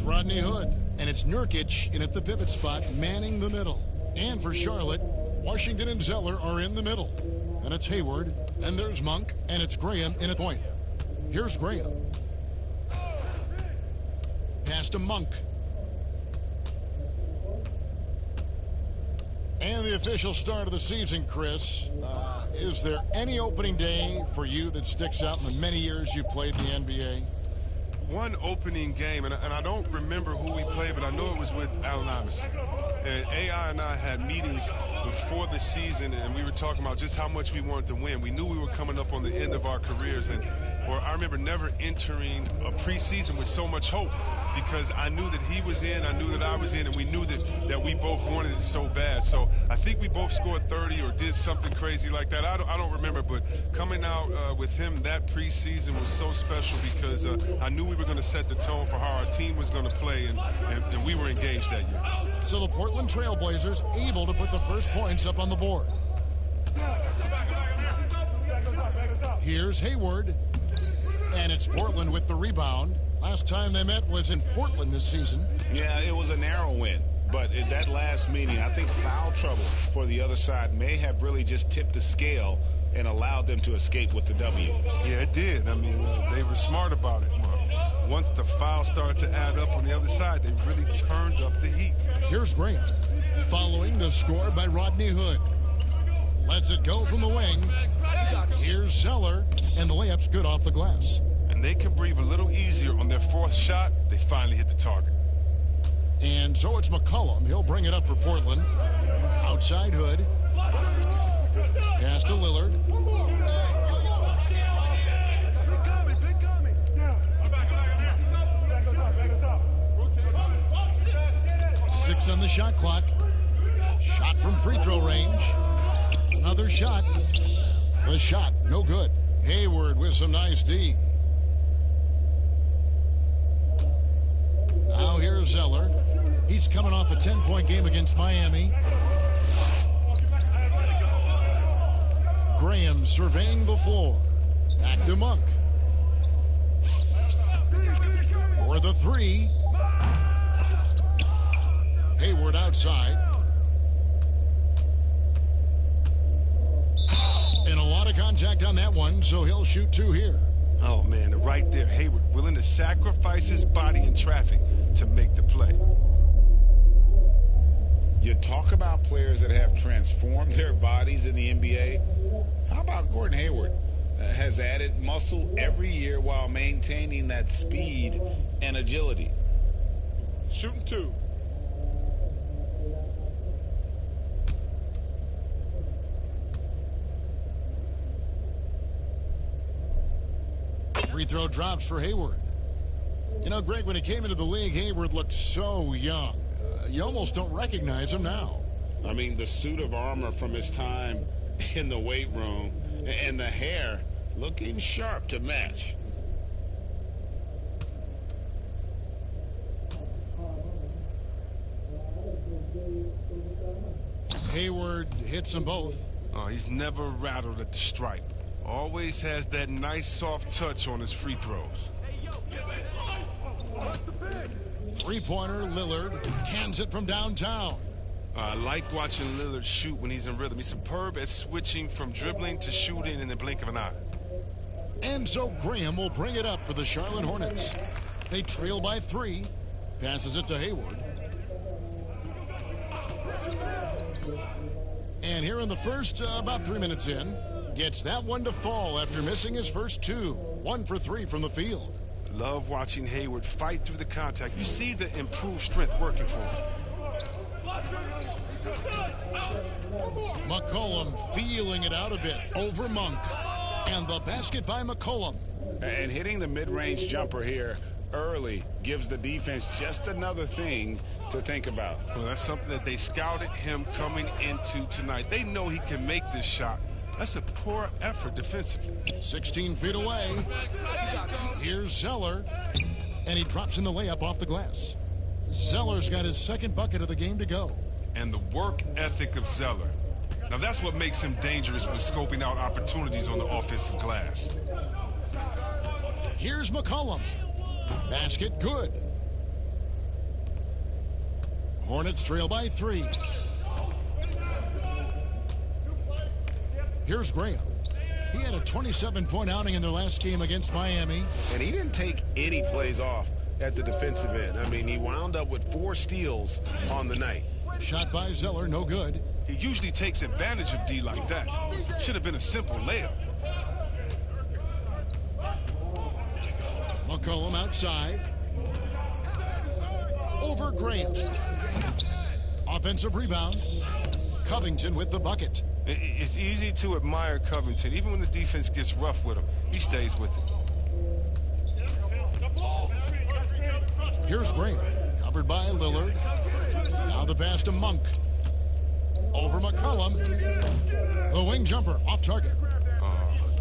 with Rodney Hood. And it's Nurkic in at the pivot spot, manning the middle. And for Charlotte, Washington and Zeller are in the middle. And it's Hayward, and there's Monk, and it's Graham in at point. Here's Graham. Pass to Monk. And the official start of the season, Chris. Is there any opening day for you that sticks out in the many years you played the NBA? One opening game, and I don't remember who we played, but I know it was with Allen Iverson. And AI and I had meetings before the season, and we were talking about just how much we wanted to win. We knew we were coming up on the end of our careers, or I remember never entering a preseason with so much hope, because I knew that he was in, I knew that I was in, and we knew that we both wanted it so bad. So I think we both scored 30 or did something crazy like that. I don't remember, but coming out with him that preseason was so special, because I knew we were going to set the tone for how our team was going to play, and we were engaged that year. So the Portland Trailblazers able to put the first points up on the board. Here's Hayward, and it's Portland with the rebound. Last time they met was in Portland this season. Yeah, it was a narrow win. But in that last meeting, I think foul trouble for the other side may have really just tipped the scale and allowed them to escape with the W. Yeah, it did. I mean, they were smart about it. Once the foul started to add up on the other side, they really turned up the heat. Here's Graham, following the score by Rodney Hood. Lets it go from the wing. Here's Zeller, and the layup's good off the glass. And they can breathe a little easier on their fourth shot. They finally hit the target. And so it's McCollum. He'll bring it up for Portland. Outside Hood. Pass to Lillard. Six on the shot clock. Shot from free throw range. Another shot. The shot, no good. Hayward with some nice D. Now here's Zeller. He's coming off a 10-point game against Miami. Graham surveying the floor. Back to Monk. For the three. Hayward outside. And a lot of contact on that one, so he'll shoot two here. Oh, man, right there, Hayward willing to sacrifice his body in traffic to make the play. You talk about players that have transformed their bodies in the NBA. How about Gordon Hayward? Has added muscle every year while maintaining that speed and agility. Shooting two. Free throw drops for Hayward. You know, Greg, when he came into the league, Hayward looked so young. You almost don't recognize him now. I mean, the suit of armor from his time in the weight room and the hair looking sharp to match. Hayward hits them both. Oh, he's never rattled at the stripe. Always has that nice soft touch on his free throws. Three-pointer, Lillard cans it from downtown. I like watching Lillard shoot when he's in rhythm. He's superb at switching from dribbling to shooting in the blink of an eye. And so Graham will bring it up for the Charlotte Hornets. They trail by 3. Passes it to Hayward. And here in the first, about 3 minutes in, gets that one to fall after missing his first 2. 1 for 3 from the field. Love watching Hayward fight through the contact. You see the improved strength working for him. McCollum feeling it out a bit over Monk. And the basket by McCollum. And hitting the mid-range jumper here early gives the defense just another thing to think about. Well, that's something that they scouted him coming into tonight. They know he can make this shot. That's a poor effort defensively. 16 feet away. Here's Zeller. And he drops in the layup off the glass. Zeller's got his second bucket of the game to go. And the work ethic of Zeller. Now that's what makes him dangerous when scoping out opportunities on the offensive glass. Here's McCollum. Basket good. Hornets trail by 3. Here's Graham. He had a 27-point outing in their last game against Miami. And he didn't take any plays off at the defensive end. I mean, he wound up with 4 steals on the night. Shot by Zeller, no good. He usually takes advantage of D like that. Should have been a simple layup. McCollum outside. Over Graham. Offensive rebound. Covington with the bucket. It's easy to admire Covington. Even when the defense gets rough with him, he stays with it. Here's Graham. Covered by Lillard. Now the pass to Monk. Over McCollum. The wing jumper off target.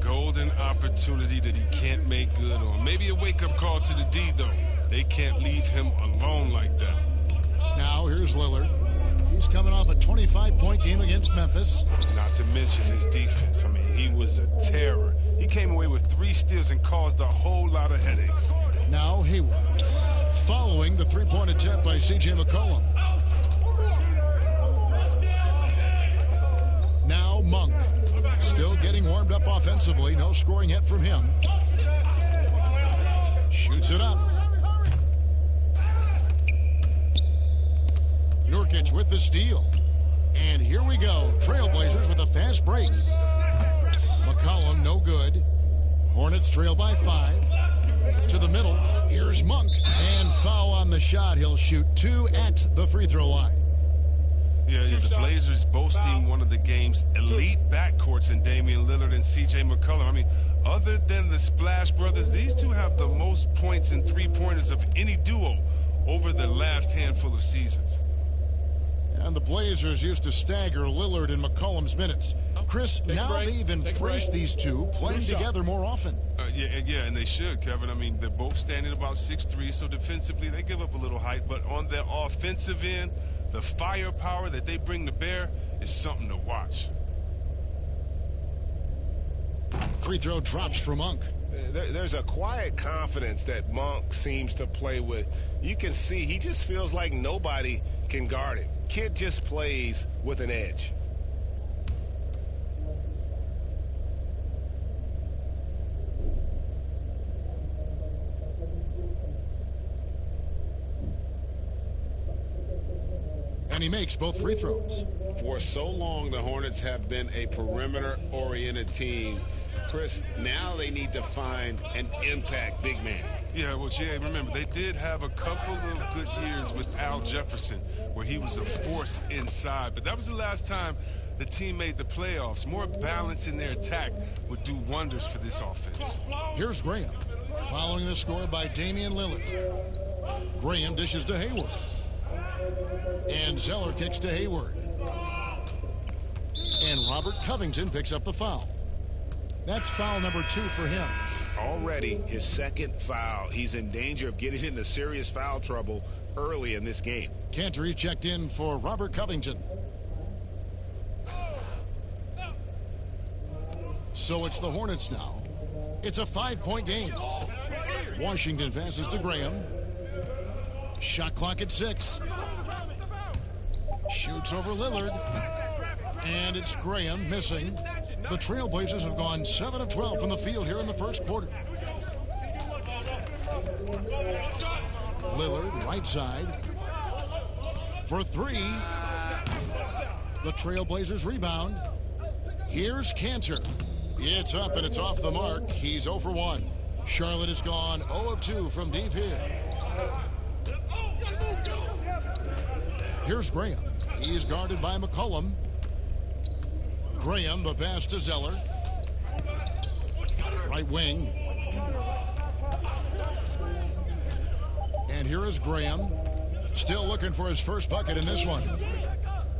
Golden opportunity that he can't make good on. Maybe a wake-up call to the D, though. They can't leave him alone like that. Now here's Lillard. He's coming off a 25-point game against Memphis. Not to mention his defense. I mean, he was a terror. He came away with 3 steals and caused a whole lot of headaches. Now Hayward. Following the 3-point attempt by C.J. McCollum. Now Monk. Still getting warmed up offensively. No scoring yet from him. Shoots it up. Nurkic with the steal. And here we go. Trailblazers with a fast break. McCollum no good. Hornets trail by 5. To the middle. Here's Monk. And foul on the shot. He'll shoot 2 at the free throw line. Yeah, the Blazers boasting one of the game's elite backcourts in Damian Lillard and C.J. McCollum. I mean, other than the Splash Brothers, these two have the most points and three-pointers of any duo over the last handful of seasons. And the Blazers used to stagger Lillard and McCollum's minutes. Chris, now they've embraced these two, playing together more often. Yeah, and they should, Kevin. I mean, they're both standing about 6'3", so defensively they give up a little height. But on their offensive end, the firepower that they bring to bear is something to watch. Free throw drops for Monk. There's a quiet confidence that Monk seems to play with. You can see he just feels like nobody can guard him. Kid just plays with an edge. And he makes both free throws. For so long, the Hornets have been a perimeter-oriented team. Chris, now they need to find an impact big man. Yeah, well, Jay, remember, they did have a couple of good years with Al Jefferson, where he was a force inside. But that was the last time the team made the playoffs. More balance in their attack would do wonders for this offense. Here's Graham, following the score by Damian Lillard. Graham dishes to Hayward. And Zeller kicks to Hayward. And Robert Covington picks up the foul. That's foul number 2 for him. Already his second foul. He's in danger of getting into serious foul trouble early in this game. Cantor checked in for Robert Covington. So it's the Hornets now. It's a 5-point game. Washington passes to Graham. Shot clock at 6. Shoots over Lillard. And it's Graham missing. The Trailblazers have gone 7 of 12 from the field here in the first quarter. Lillard, right side. For 3. The Trailblazers rebound. Here's Cantor. It's up and it's off the mark. He's 0 for 1. Charlotte has gone 0 of 2 from deep here. Here's Graham. He's guarded by McCollum. Graham, the pass to Zeller. Right wing. And here is Graham. Still looking for his first bucket in this one.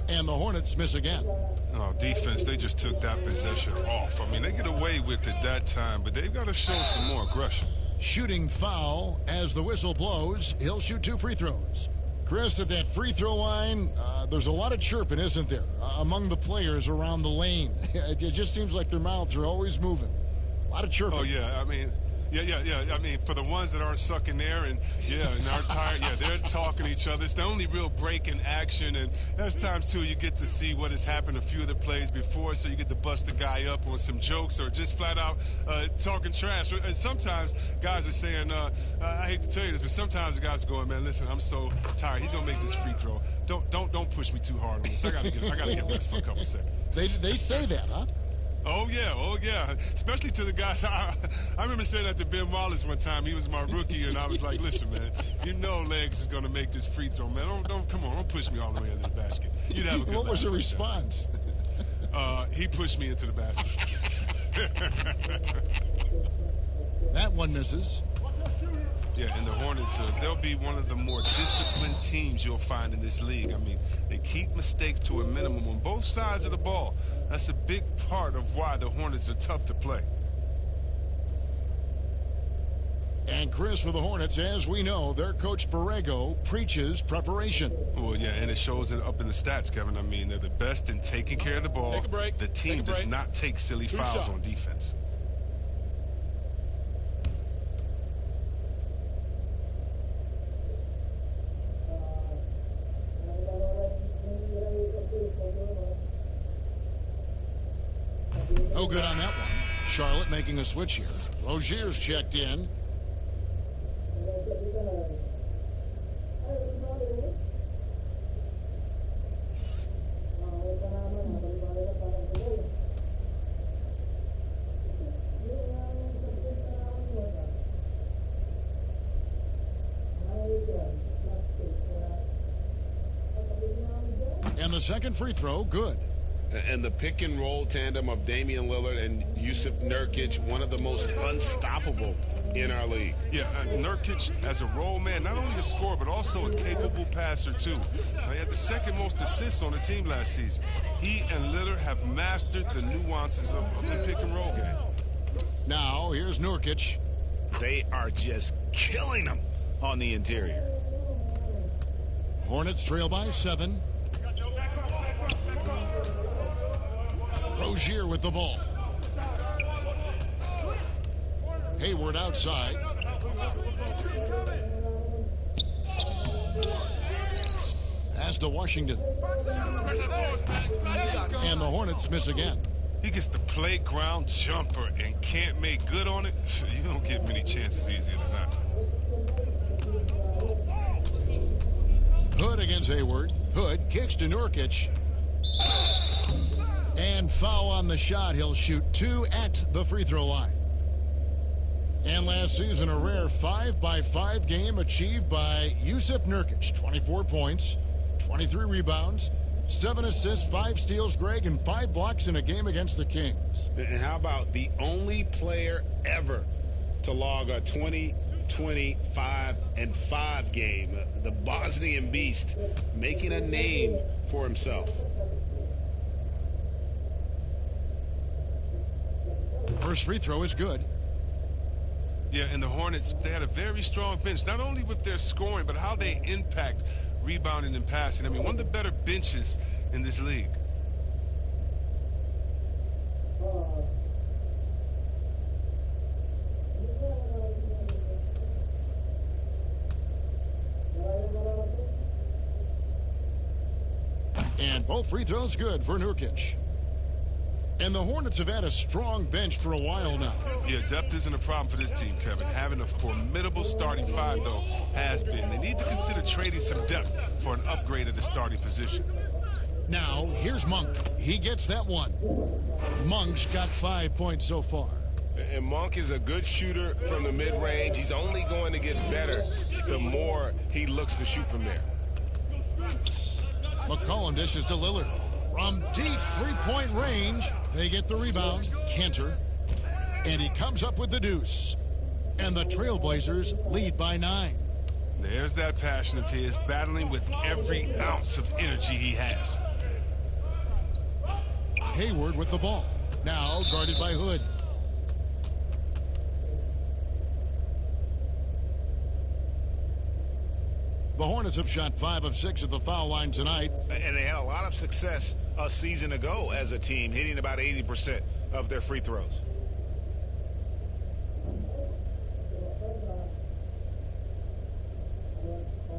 And the Hornets miss again. Oh, defense, they just took that possession off. I mean, they get away with it that time, but they've got to show some more aggression. Shooting foul as the whistle blows. He'll shoot 2 free throws. Chris, at that free throw line, there's a lot of chirping, isn't there, among the players around the lane. It just seems like their mouths are always moving. A lot of chirping. Oh, yeah. I mean, yeah. I mean, for the ones that aren't sucking air and aren't tired, they're talking to each other. It's the only real break in action, and there's times, too, you get to see what has happened a few of the plays before, so you get to bust the guy up on some jokes or just flat out talking trash. And sometimes guys are saying, I hate to tell you this, but sometimes the guys are going, man, listen, I'm so tired. He's going to make this free throw. Don't push me too hard on this. I got to get rest for a couple seconds. They say that, huh? Oh, yeah. Especially to the guys. I remember saying that to Ben Wallace one time. He was my rookie, and I was like, listen, man, you know Legs is going to make this free throw, man. Come on, don't push me all the way into the basket. You'd have a good What was the right response? He pushed me into the basket. That one misses. Yeah, and the Hornets, they'll be one of the more disciplined teams you'll find in this league. I mean, they keep mistakes to a minimum on both sides of the ball. That's a big part of why the Hornets are tough to play. And Chris, for the Hornets, as we know, their coach Borrego preaches preparation. Well, yeah, and it shows it up in the stats, Kevin. I mean, they're the best in taking care of the ball. Take a break. The team does not take silly fouls on defense. No good on that one. Charlotte making a switch here. Rozier's checked in. And the second free throw, good. And the pick and roll tandem of Damian Lillard and Jusuf Nurkic, one of the most unstoppable in our league. Yeah, Nurkic as a role man, not only a scorer, but also a capable passer, too. He had the second most assists on the team last season. He and Lillard have mastered the nuances of the pick and roll game. Now, here's Nurkic. They are just killing them on the interior. Hornets trail by 7. Rozier with the ball. Hayward outside. Pass to Washington. And the Hornets miss again. He gets the playground jumper and can't make good on it. You don't get many chances easier than that. Hood against Hayward. Hood kicks to Nurkic. And foul on the shot. He'll shoot 2 at the free throw line. And last season, a rare 5-by-5 game achieved by Jusuf Nurkic. 24 points, 23 rebounds, 7 assists, 5 steals, Greg, and 5 blocks in a game against the Kings. And how about the only player ever to log a 20, 25, and 5 game, the Bosnian Beast, making a name for himself. First free throw is good. Yeah, and the Hornets, they had a very strong bench, not only with their scoring, but how they impact rebounding and passing. I mean, one of the better benches in this league. And both free throws good for Nurkic. And the Hornets have had a strong bench for a while now. Yeah, depth isn't a problem for this team, Kevin. Having a formidable starting 5, though, has been. They need to consider trading some depth for an upgrade at the starting position. Now, here's Monk. He gets that one. Monk's got 5 points so far. And Monk is a good shooter from the mid-range. He's only going to get better the more he looks to shoot from there. McCollum dishes to Lillard. From deep three-point range, they get the rebound. Cantor. And he comes up with the deuce. And the Trailblazers lead by 9. There's that passion of his, battling with every ounce of energy he has. Hayward with the ball. Now guarded by Hood. The Hornets have shot 5 of 6 at the foul line tonight. And they had a lot of success a season ago as a team, hitting about 80% of their free throws.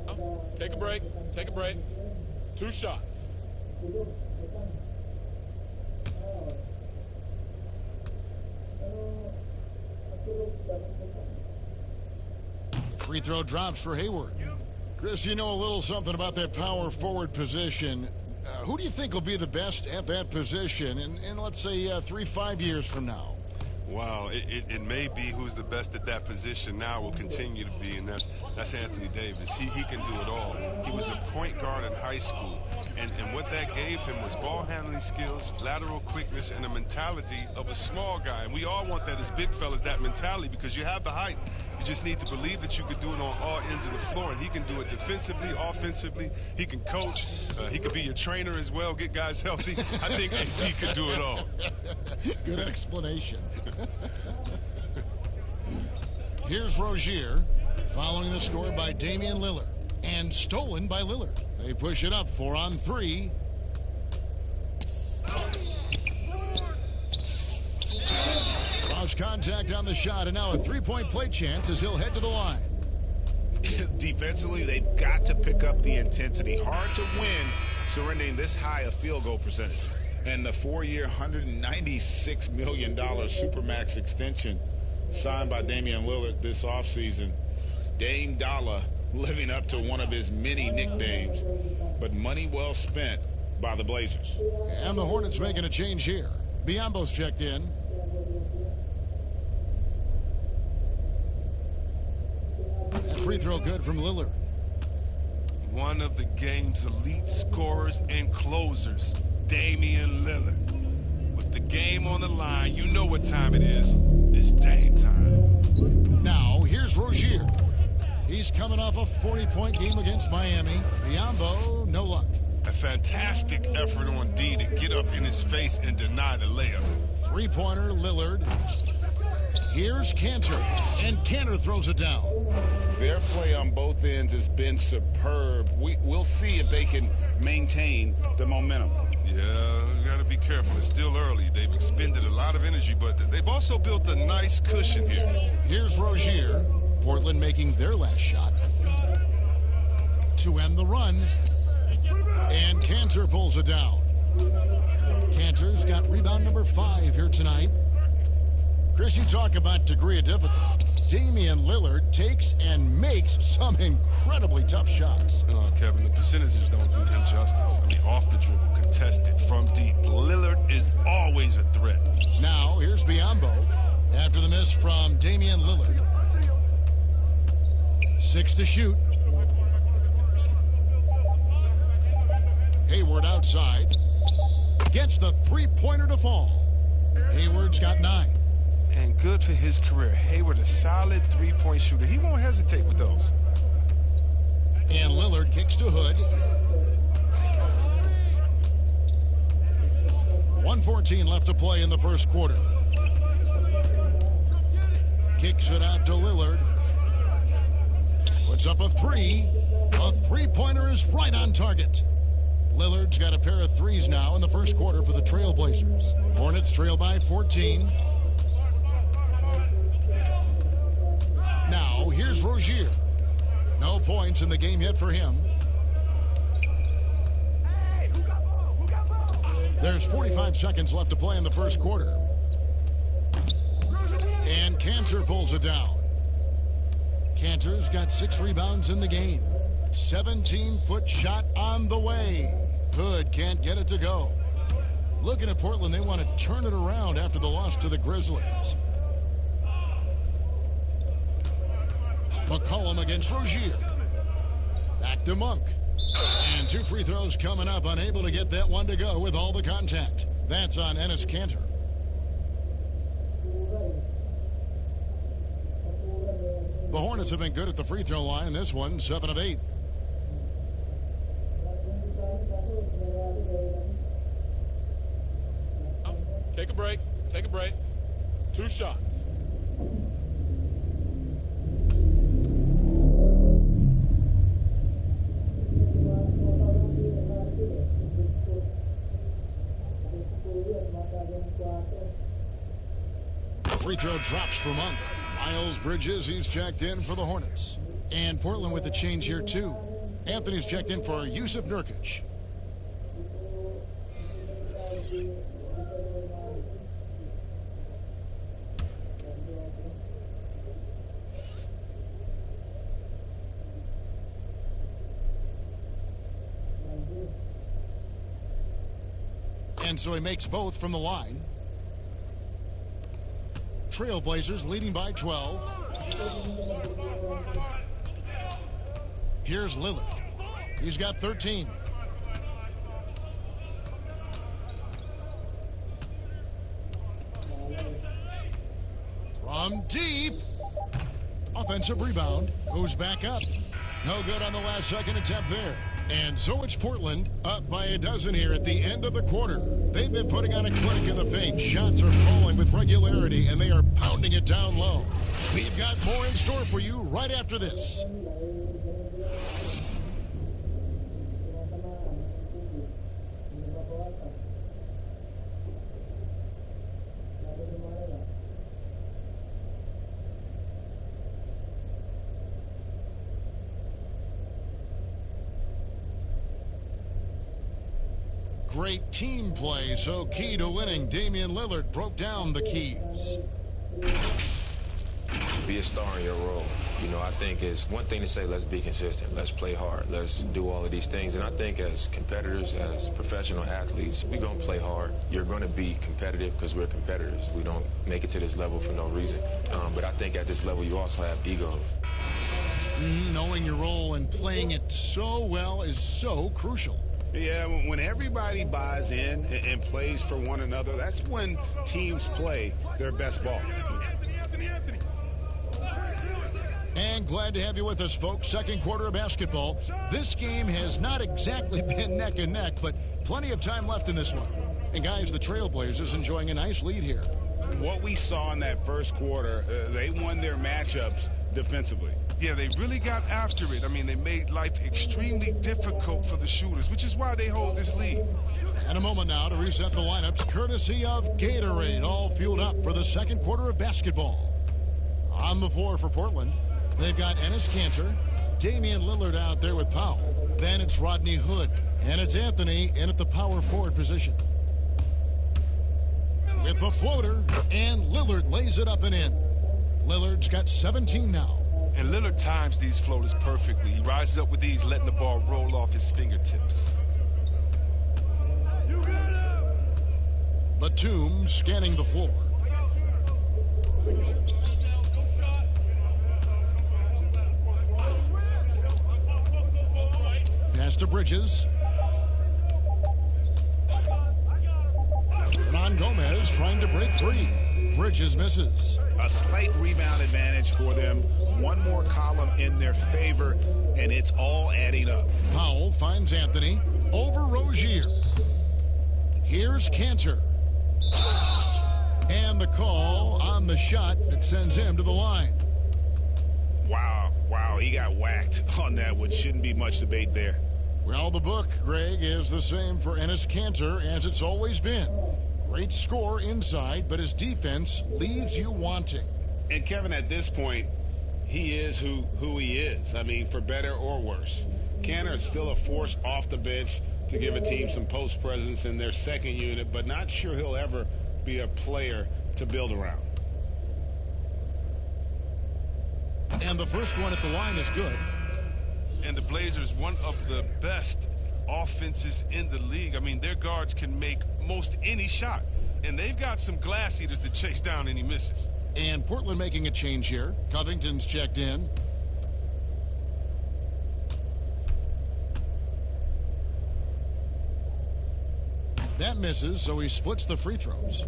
Oh. Take a break. Take a break. 2 shots. Free throw drops for Hayward. Chris, you know a little something about that power forward position. Who do you think will be the best at that position in let's say 3-5 years from now? Wow, it may be who's the best at that position now will continue to be, and that's Anthony Davis. He can do it all. He was a point guard in high school, and what that gave him was ball handling skills, lateral quickness, and a mentality of a small guy. And we all want that as big fellas, that mentality, because you have the height. You just need to believe that you can do it on all ends of the floor, and he can do it defensively, offensively. He can coach. He could be your trainer as well, get guys healthy. I think he could do it all. Good explanation. Here's Rozier, following the score by Damian Lillard, and stolen by Lillard. They push it up 4-on-3. Cross contact on the shot, and now a three-point play chance as he'll head to the line. Defensively, they've got to pick up the intensity. Hard to win surrendering this high a field goal percentage. And the 4-year, $196 million Supermax extension signed by Damian Lillard this offseason. Dame Dollar living up to one of his many nicknames, but money well spent by the Blazers. And the Hornets making a change here. Biombo's checked in. That free throw good from Lillard. One of the game's elite scorers and closers, Damian Lillard. With the game on the line, you know what time it is. It's Dame time. Now, here's Rozier. He's coming off a 40-point game against Miami. Biombo, no luck. A fantastic effort on D to get up in his face and deny the layup. Three-pointer, Lillard. Here's Cantor, and Cantor throws it down. Their play on both ends has been superb. We'll see if they can maintain the momentum. Yeah, you got to be careful. It's still early. They've expended a lot of energy, but they've also built a nice cushion here. Here's Rozier. Portland making their last shot to end the run. And Cantor pulls it down. Cantor's got rebound number 5 here tonight. Chris, you talk about degree of difficulty. Damian Lillard takes and makes some incredibly tough shots. Oh, Kevin, the percentages don't do him justice. I mean, off the dribble, contested, from deep. Lillard is always a threat. Now, here's Biombo after the miss from Damian Lillard. 6 to shoot. Hayward outside. Gets the three-pointer to fall. Hayward's got 9. And good for his career. Hayward, a solid three-point shooter. He won't hesitate with those. And Lillard kicks to Hood. 1:14 left to play in the first quarter. Kicks it out to Lillard. Puts up a 3. A three-pointer is right on target. Lillard's got a pair of threes now in the first quarter for the Trailblazers. Hornets trail by 14. Now, here's Rozier. No points in the game yet for him. There's 45 seconds left to play in the first quarter. And Cantor pulls it down. Cantor's got 6 rebounds in the game. 17-foot shot on the way. Hood can't get it to go. Looking at Portland, they want to turn it around after the loss to the Grizzlies. McCollum against Rozier. Back to Monk. And 2 free throws coming up, unable to get that one to go with all the contact. That's on Enes Kanter. The Hornets have been good at the free throw line in this one, 7 of 8. Take a break. Take a break. 2 shots. Free throw drops for Monk. Miles Bridges, he's checked in for the Hornets. And Portland with a change here, too. Anthony's checked in for Yusuf Nurkic. And so he makes both from the line. Trailblazers leading by 12. Here's Lillard. He's got 13. From deep. Offensive rebound. Goes back up. No good on the last second attempt there. And so it's Portland up by a dozen here at the end of the quarter. They've been putting on a clinic in the paint. Shots are falling with regularity, and they are pounding it down low. We've got more in store for you right after this. Great team play, so key to winning. Damian Lillard broke down the keys. Be a star in your role. You know, I think it's one thing to say, let's be consistent, let's play hard, let's do all of these things. And I think as competitors, as professional athletes, we're going to play hard. You're going to be competitive because we're competitors. We don't make it to this level for no reason. But I think at this level, you also have egos. Knowing your role and playing it so well is so crucial. Yeah, when everybody buys in and plays for one another, that's when teams play their best ball. And glad to have you with us, folks. Second quarter of basketball. This game has not exactly been neck and neck, but plenty of time left in this one. And guys, the Trailblazers enjoying a nice lead here. What we saw in that first quarter, they won their matchups defensively. Yeah, they really got after it. I mean, they made life extremely difficult for the shooters, which is why they hold this lead. And a moment now to reset the lineups, courtesy of Gatorade, all fueled up for the second quarter of basketball. On the floor for Portland, they've got Enes Kanter, Damian Lillard out there with Powell. Then it's Rodney Hood, and it's Anthony in at the power forward position. With the floater, and Lillard lays it up and in. Lillard's got 17 now. And Lillard times these floaters perfectly. He rises up with these, letting the ball roll off his fingertips. Batum scanning the floor. Pass to Bridges. Hernan Gomez trying to break free. Bridges misses. A slight rebound advantage for them. One more column in their favor, and it's all adding up. Powell finds Anthony over Rozier. Here's Kanter. And the call on the shot that sends him to the line. Wow, he got whacked on that one. Shouldn't be much debate there. Well, the book, Greg, is the same for Enes Kanter as it's always been. Great score inside, but his defense leaves you wanting. And Kevin, at this point, he is who he is. I mean, for better or worse. Kanter is still a force off the bench to give a team some post presence in their second unit, but not sure he'll ever be a player to build around. And the first one at the line is good. And the Blazers, one of the best offenses in the league. I mean, their guards can make most any shot. And they've got some glass eaters to chase down any misses. And Portland making a change here. Covington's checked in. That misses, so he splits the free throws.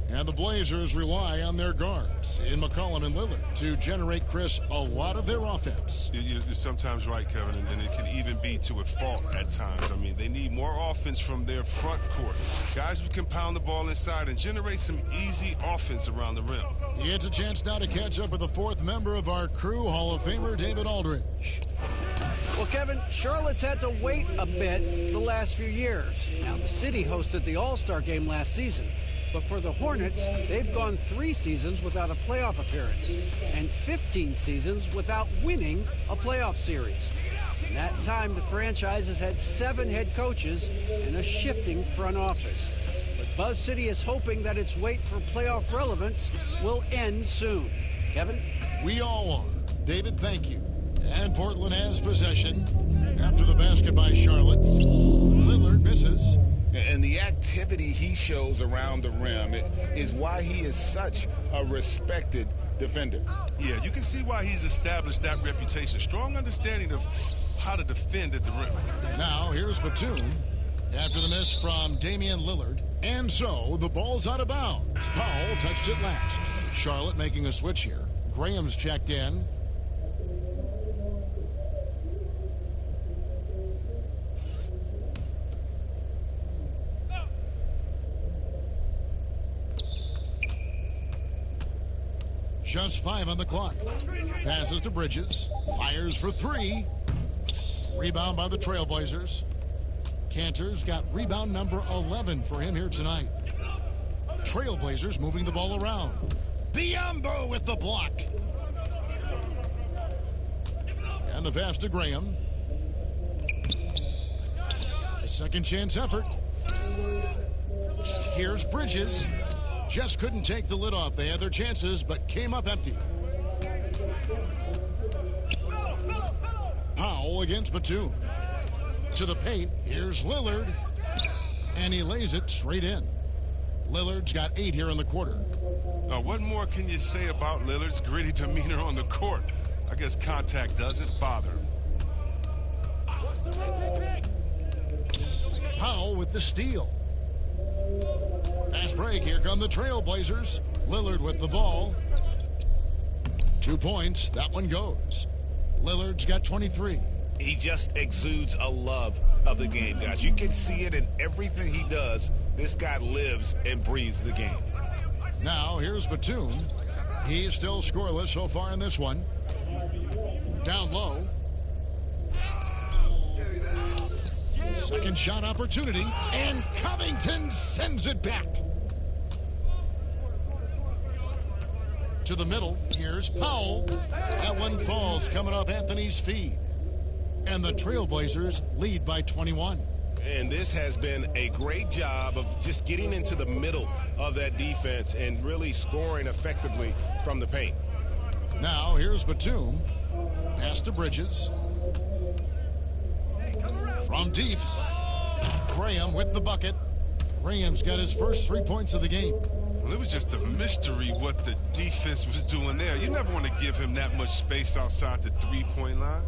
And the Blazers rely on their guards in McCollum and Lillard to generate, Chris, a lot of their offense. You're sometimes right, Kevin, and it can even be to a fault at times. I mean, they need more offense from their front court. Guys who can pound the ball inside and generate some easy offense around the rim. It's a chance now to catch up with the fourth member of our crew, Hall of Famer David Aldridge. Well, Kevin, Charlotte's had to wait a bit the last few years. Now, the city hosted the All-Star game last season. But for the Hornets, they've gone 3 seasons without a playoff appearance and 15 seasons without winning a playoff series. time, the franchise has had 7 head coaches and a shifting front office. But Buzz City is hoping that its wait for playoff relevance will end soon. Kevin? We all are. David, thank you. And Portland has possession after the basket by Charlotte. Lillard misses. And the activity he shows around the rim is why he is such a respected defender. Yeah, you can see why he's established that reputation. Strong understanding of how to defend at the rim. Now, here's Batum after the miss from Damian Lillard. And so, the ball's out of bounds. Powell touched it last. Charlotte making a switch here. Graham's checked in. Just 5 on the clock. Passes to Bridges. Fires for 3. Rebound by the Trailblazers. Cantor's got rebound number 11 for him here tonight. Trailblazers moving the ball around. Biyombo with the block. And the pass to Graham. A second chance effort. Here's Bridges. Just couldn't take the lid off. They had their chances, but came up empty. Powell against Batum. To the paint. Here's Lillard. And he lays it straight in. Lillard's got 8 here in the quarter. What more can you say about Lillard's gritty demeanor on the court? I guess contact doesn't bother him. Powell with the steal. Fast break. Here come the Trailblazers. Lillard with the ball. 2 points. That one goes. Lillard's got 23. He just exudes a love of the game, guys. You can see it in everything he does. This guy lives and breathes the game. Now, here's Batum. He's still scoreless so far in this one. Down low. Second shot opportunity. And Covington sends it back. To the middle. Here's Powell. That one falls coming off Anthony's feet. And the Trailblazers lead by 21. And this has been a great job of just getting into the middle of that defense and really scoring effectively from the paint. Now here's Batum. Pass to Bridges. From deep. Graham with the bucket. Graham's got his first 3 points of the game. Well, it was just a mystery what the defense was doing there. You never want to give him that much space outside the three-point line.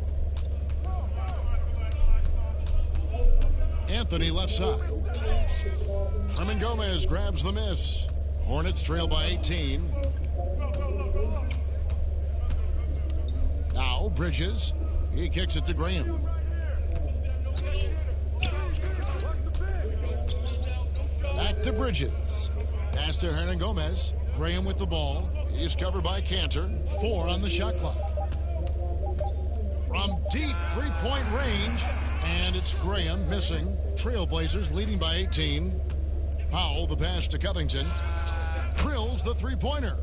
Anthony left side. Hernan Gomez grabs the miss. Hornets trail by 18. Now Bridges. He kicks it to Graham. Back to Bridges. Pass to Hernan Gomez. Graham with the ball. He's covered by Cantor. 4 on the shot clock. From deep three-point range. And it's Graham missing. Trailblazers leading by 18. Powell, the pass to Covington. Drills the three-pointer.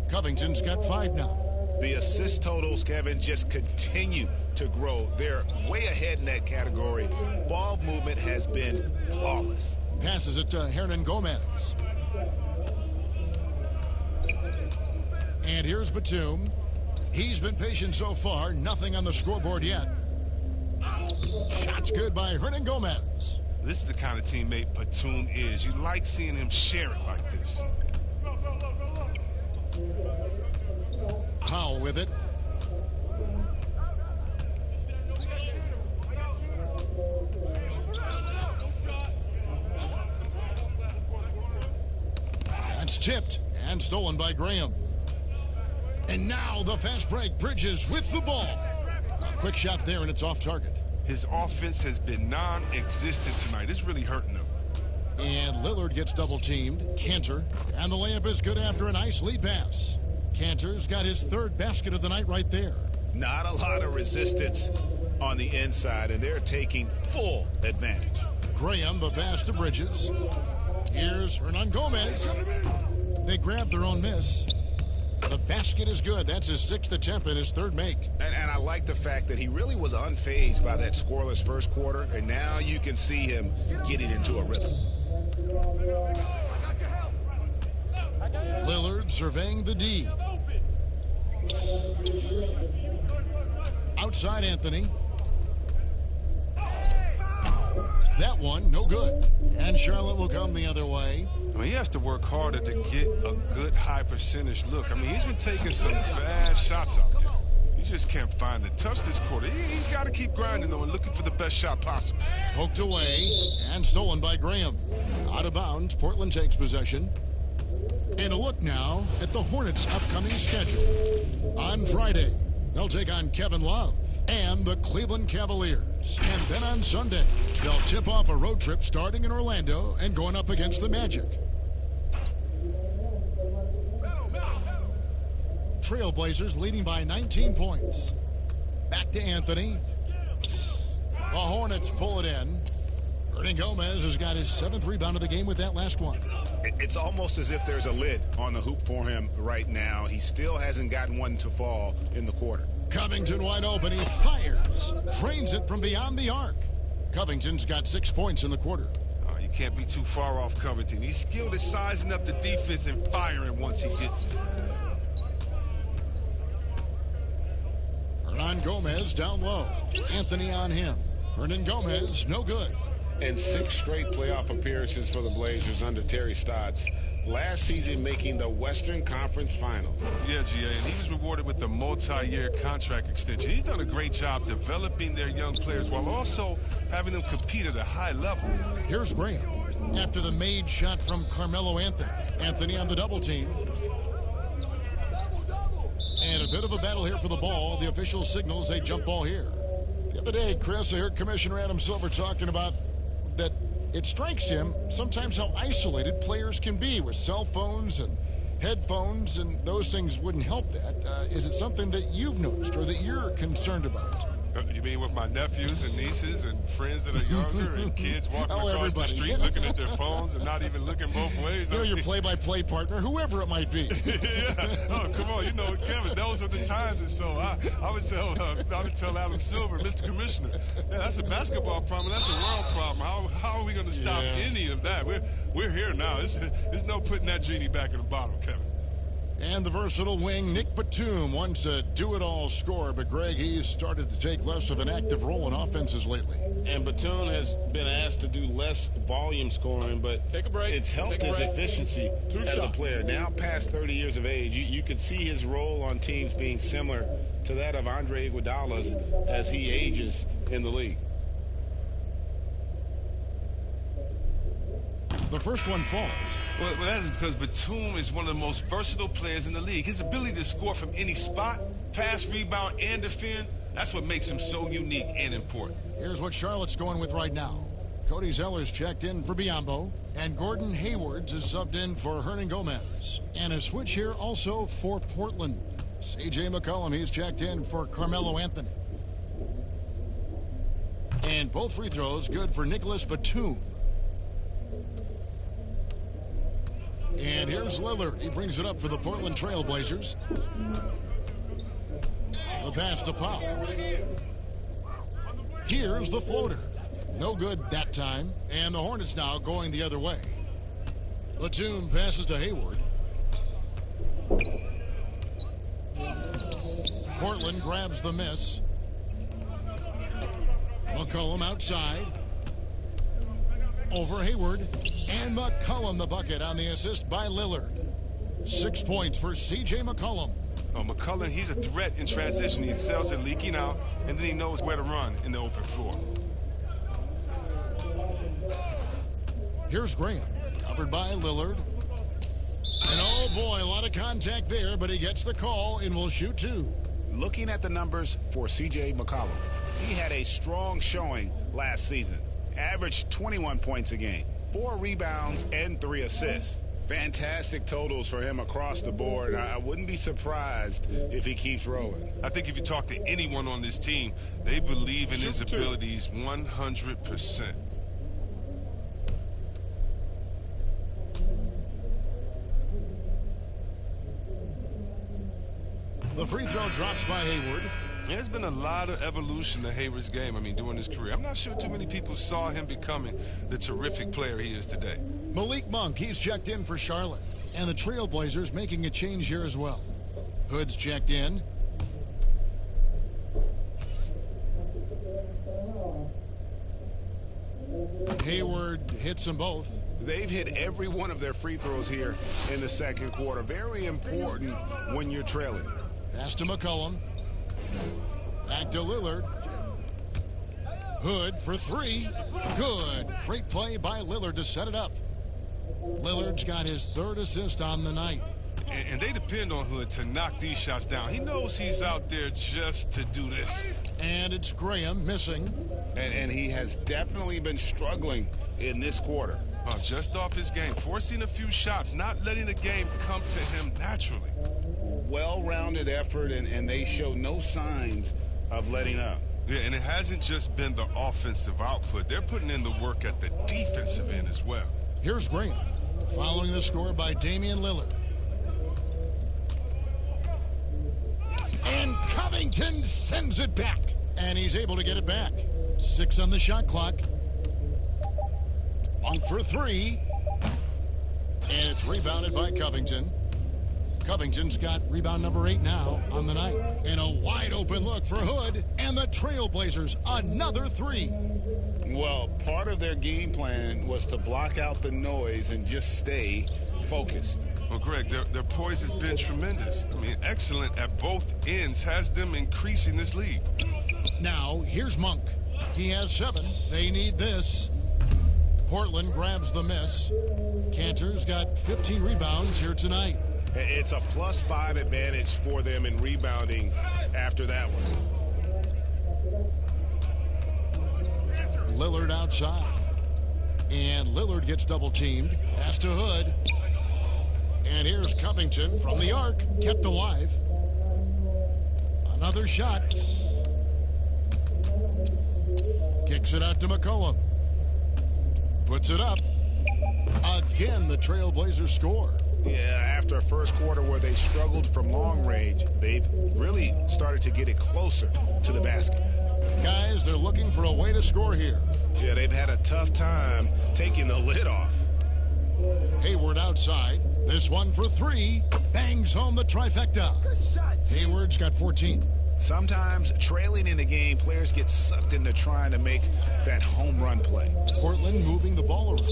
Covington's got 5 now. The assist totals, Kevin, just continue to grow. They're way ahead in that category. Ball movement has been flawless. Passes it to Hernan Gomez. And here's Batum. He's been patient so far. Nothing on the scoreboard yet. Shots good by Hernan Gomez. This is the kind of teammate Batum is. You like seeing him share it like this. Powell with it. That's tipped and stolen by Graham. And now the fast break. Bridges with the ball. A quick shot there, and it's off target. His offense has been non-existent tonight. It's really hurting him. And Lillard gets double-teamed. Cantor. And the layup is good after a nice lead pass. Cantor's got his 3rd basket of the night right there. Not a lot of resistance on the inside, and they're taking full advantage. Graham, the pass to Bridges. Here's Hernan Gomez. They grab their own miss. The basket is good. That's his 6th attempt and his 3rd make. And I like the fact that he really was unfazed by that scoreless first quarter, and now you can see him getting into a rhythm. Lillard surveying the D. Outside Anthony. That one, no good. And Charlotte will come the other way. I mean, he has to work harder to get a good high percentage look. I mean, he's been taking some bad shots out there. He just can't find the touch this quarter. He's got to keep grinding, though, and looking for the best shot possible. Poked away and stolen by Graham. Out of bounds, Portland takes possession. And a look now at the Hornets' upcoming schedule. On Friday, they'll take on Kevin Love and the Cleveland Cavaliers. And then on Sunday, they'll tip off a road trip starting in Orlando and going up against the Magic. Trailblazers leading by 19 points. Back to Anthony. The Hornets pull it in. Hernangomez has got his 7th rebound of the game with that last one. It's almost as if there's a lid on the hoop for him right now. He still hasn't gotten one to fall in the quarter. Covington wide open. He fires. Trains it from beyond the arc. Covington's got 6 points in the quarter. You can't be too far off Covington. He's skilled at sizing up the defense and firing once he gets it. Hernangomez down low. Anthony on him. Hernangomez, no good. And 6 straight playoff appearances for the Blazers under Terry Stotts. Last season making the Western Conference Finals. Yeah, GA, and he was rewarded with a multi-year contract extension. He's done a great job developing their young players while also having them compete at a high level. Here's Graham after the made shot from Carmelo Anthony. Anthony on the double team. And a bit of a battle here for the ball. The official signals a jump ball here. The other day, Chris, I heard Commissioner Adam Silver talking about that it strikes him sometimes how isolated players can be with cell phones and headphones, and those things wouldn't help that. Is it something that you've noticed or that you're concerned about? You mean with my nephews and nieces and friends that are younger and kids walking across the street looking at their phones and not even looking both ways? You know, your play-by-play partner, whoever it might be. Yeah. Oh, come on. You know, Kevin, those are the times. And so I would tell Adam Silver, Mr. Commissioner, yeah, that's a basketball problem. That's a world problem. How are we going to stop any of that? We're here now. There's no putting that genie back in the bottle, Kevin. And the versatile wing, Nick Batum, once a do-it-all scorer, but Greg, he's started to take less of an active role in offenses lately. And Batum has been asked to do less volume scoring, but take a break. It's helped his efficiency as a player. Now past 30 years of age, you could see his role on teams being similar to that of Andre Iguodala's as he ages in the league. The first one falls. Well, that is because Batum is one of the most versatile players in the league. His ability to score from any spot, pass, rebound, and defend, that's what makes him so unique and important. Here's what Charlotte's going with right now. Cody Zeller's checked in for Biyombo, and Gordon Hayward's is subbed in for Hernangomez. And a switch here also for Portland. C.J. McCollum, he's checked in for Carmelo Anthony. And both free throws good for Nicholas Batum. And here's Lillard. He brings it up for the Portland Trailblazers. The pass to Powell. Here's the floater. No good that time. And the Hornets now going the other way. Batum passes to Hayward. Portland grabs the miss. McCollum outside. Over Hayward, and McCollum the bucket on the assist by Lillard. 6 points for C.J. McCollum. Oh, McCollum, he's a threat in transition. He excels at leaking out, and then he knows where to run in the open floor. Here's Graham, covered by Lillard. And oh boy, a lot of contact there, but he gets the call and will shoot 2. Looking at the numbers for C.J. McCollum, he had a strong showing last season. Averaged 21 points a game, 4 rebounds, and 3 assists. Fantastic totals for him across the board. I wouldn't be surprised if he keeps rolling. I think if you talk to anyone on this team, they believe in his abilities 100%. The free throw drops by Hayward. There's been a lot of evolution to Hayward's game, during his career. I'm not sure too many people saw him becoming the terrific player he is today. Malik Monk, he's checked in for Charlotte. And the Trailblazers making a change here as well. Hood's checked in. Hayward hits them both. They've hit every one of their free throws here in the second quarter. Very important when you're trailing. Pass to McCollum. Back to Lillard. Hood for three. Good. Great play by Lillard to set it up. Lillard's got his third assist on the night. And they depend on Hood to knock these shots down. He knows he's out there just to do this. And it's Graham missing. And he has definitely been struggling in this quarter. Just off his game, forcing a few shots, not letting the game come to him naturally. Well-rounded effort, and they show no signs of letting up. Yeah, and it hasn't just been the offensive output. They're putting in the work at the defensive end as well. Here's Graham, following the score by Damian Lillard. And Covington sends it back. And he's able to get it back. 6 on the shot clock. Monk for three. And it's rebounded by Covington. Covington's got rebound number 8 now on the night. And a wide open look for Hood. And the Trailblazers, another three. Well, part of their game plan was to block out the noise and just stay focused. Well, Greg, their poise has been tremendous. Excellent at both ends, has them increasing this lead. Now, here's Monk. He has 7. They need this. Portland grabs the miss. Cantor's got 15 rebounds here tonight. It's a +5 advantage for them in rebounding after that one. Lillard outside. And Lillard gets double-teamed. Pass to Hood. And here's Covington from the arc. Kept alive. Another shot. Kicks it out to McCollum. Puts it up. Again, the Trailblazers score. Yeah, after a first quarter where they struggled from long range, they've really started to get it closer to the basket. Guys, they're looking for a way to score here. Yeah, they've had a tough time taking the lid off. Hayward outside. This one for three. Bangs home the trifecta. Hayward's got 14. Sometimes trailing in the game, players get sucked into trying to make that home run play. Portland moving the ball around.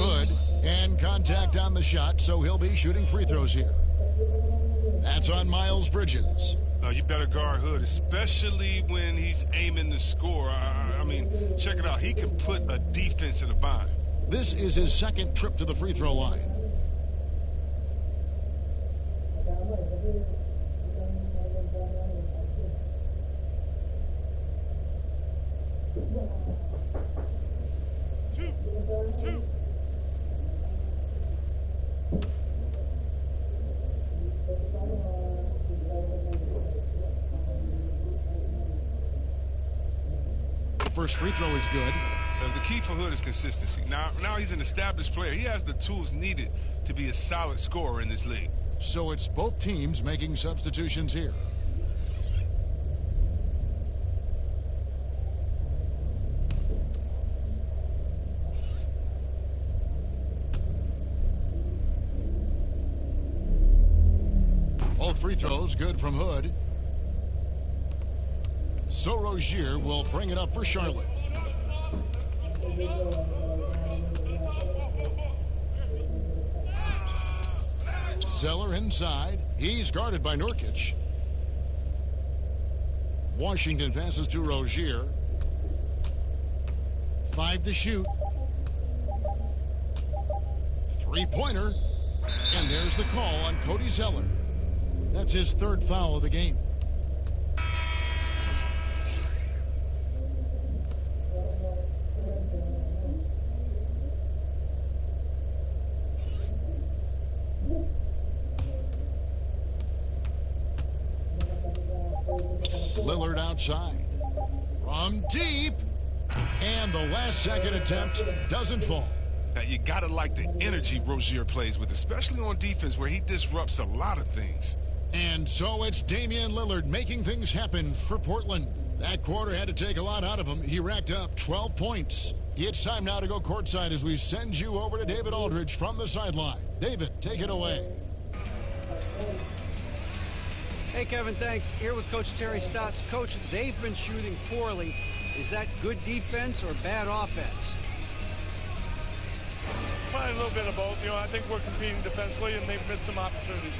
Hood, and contact on the shot, so he'll be shooting free throws here. That's on Miles Bridges. You better guard Hood, especially when he's aiming to score. Check it out. He can put a defense in a bind. This is his second trip to the free throw line. Two. The first free throw is good. The key for Hood is consistency. Now he's an established player. He has the tools needed to be a solid scorer in this league. So it's both teams making substitutions here. Both free throws good from Hood. So Rozier will bring it up for Charlotte. Zeller inside. He's guarded by Nurkic. Washington passes to Rozier. 5 to shoot. Three-pointer. And there's the call on Cody Zeller. That's his third foul of the game. Lillard outside. From deep. And the last second attempt doesn't fall. Now, you got to like the energy Rozier plays with, especially on defense where he disrupts a lot of things. And so it's Damian Lillard making things happen for Portland. That quarter had to take a lot out of him. He racked up 12 points. It's time now to go courtside as we send you over to David Aldridge from the sideline. David, take it away. Hey, Kevin, thanks. Here with Coach Terry Stotts. Coach, they've been shooting poorly. Is that good defense or bad offense? Probably a little bit of both. I think we're competing defensively, and they've missed some opportunities.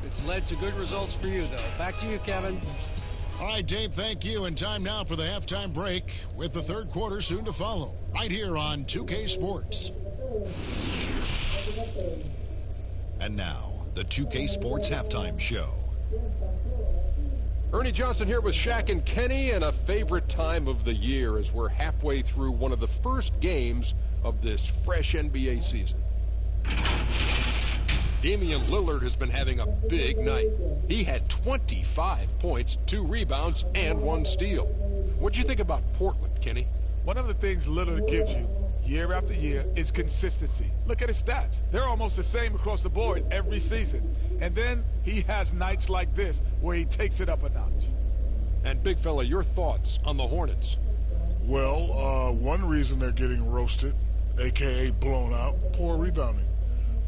It's led to good results for you, though. Back to you, Kevin. All right, Dave, thank you. And time now for the halftime break with the third quarter soon to follow. Right here on 2K Sports. And now, the 2K Sports Halftime Show. Ernie Johnson here with Shaq and Kenny, and a favorite time of the year as we're halfway through one of the first games of this fresh NBA season. Damian Lillard has been having a big night. He had 25 points, 2 rebounds, and 1 steal. What'd you think about Portland, Kenny? One of the things Lillard gives you year after year is consistency. Look at his stats. They're almost the same across the board every season. And then he has nights like this where he takes it up a notch. And big fella, your thoughts on the Hornets? Well, one reason they're getting roasted, a.k.a. blown out, poor rebounding.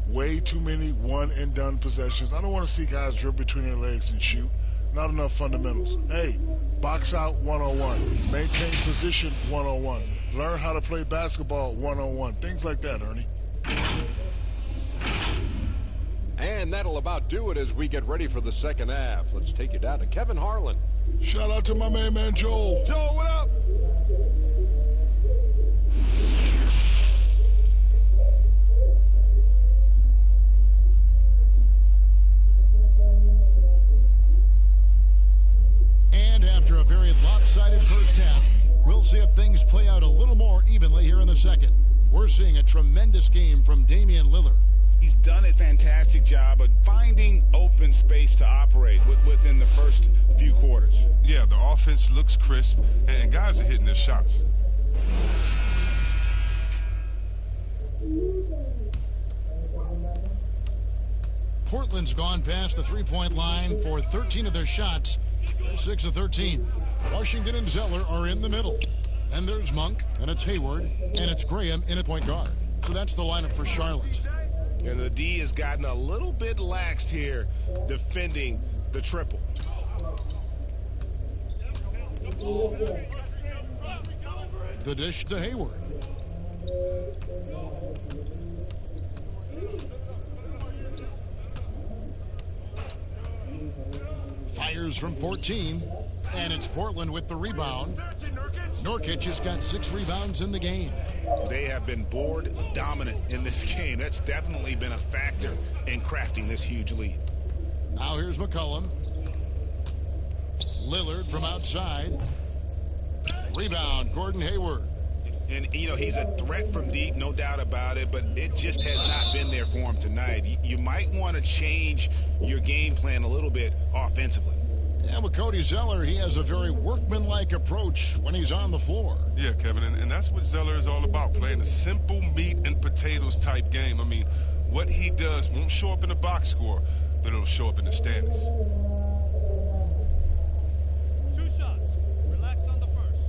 Way too many one-and-done possessions. I don't want to see guys dribble between their legs and shoot. Not enough fundamentals. Hey, box out 101. Maintain position 101. Learn how to play basketball 101. Things like that, Ernie. And that'll about do it as we get ready for the second half. Let's take you down to Kevin Harlan. Shout out to my main man, Joel. Joel, what up? And after a very lopsided first half, we'll see if things play out a little more evenly here in the second. We're seeing a tremendous game from Damian Lillard. He's done a fantastic job of finding open space to operate within the first few quarters. Yeah, the offense looks crisp, and guys are hitting their shots. Portland's gone past the three-point line for 13 of their shots. They're 6 of 13. Washington and Zeller are in the middle. And there's Monk, and it's Hayward, and it's Graham in at point guard. So that's the lineup for Charlotte. And the D has gotten a little bit laxed here defending the triple. The dish to Hayward. Fires from 14, and it's Portland with the rebound. Nurkic has got 6 rebounds in the game. They have been board dominant in this game. That's definitely been a factor in crafting this huge lead. Now here's McCollum. Lillard from outside. Rebound, Gordon Hayward. And, he's a threat from deep, no doubt about it, but it just has not been there for him tonight. You might want to change your game plan a little bit offensively. Yeah, with Cody Zeller, he has a very workmanlike approach when he's on the floor. Yeah, Kevin, and that's what Zeller is all about, playing a simple meat and potatoes type game. I mean, what he does won't show up in the box score, but it'll show up in the standings. 2 shots. Relax on the first.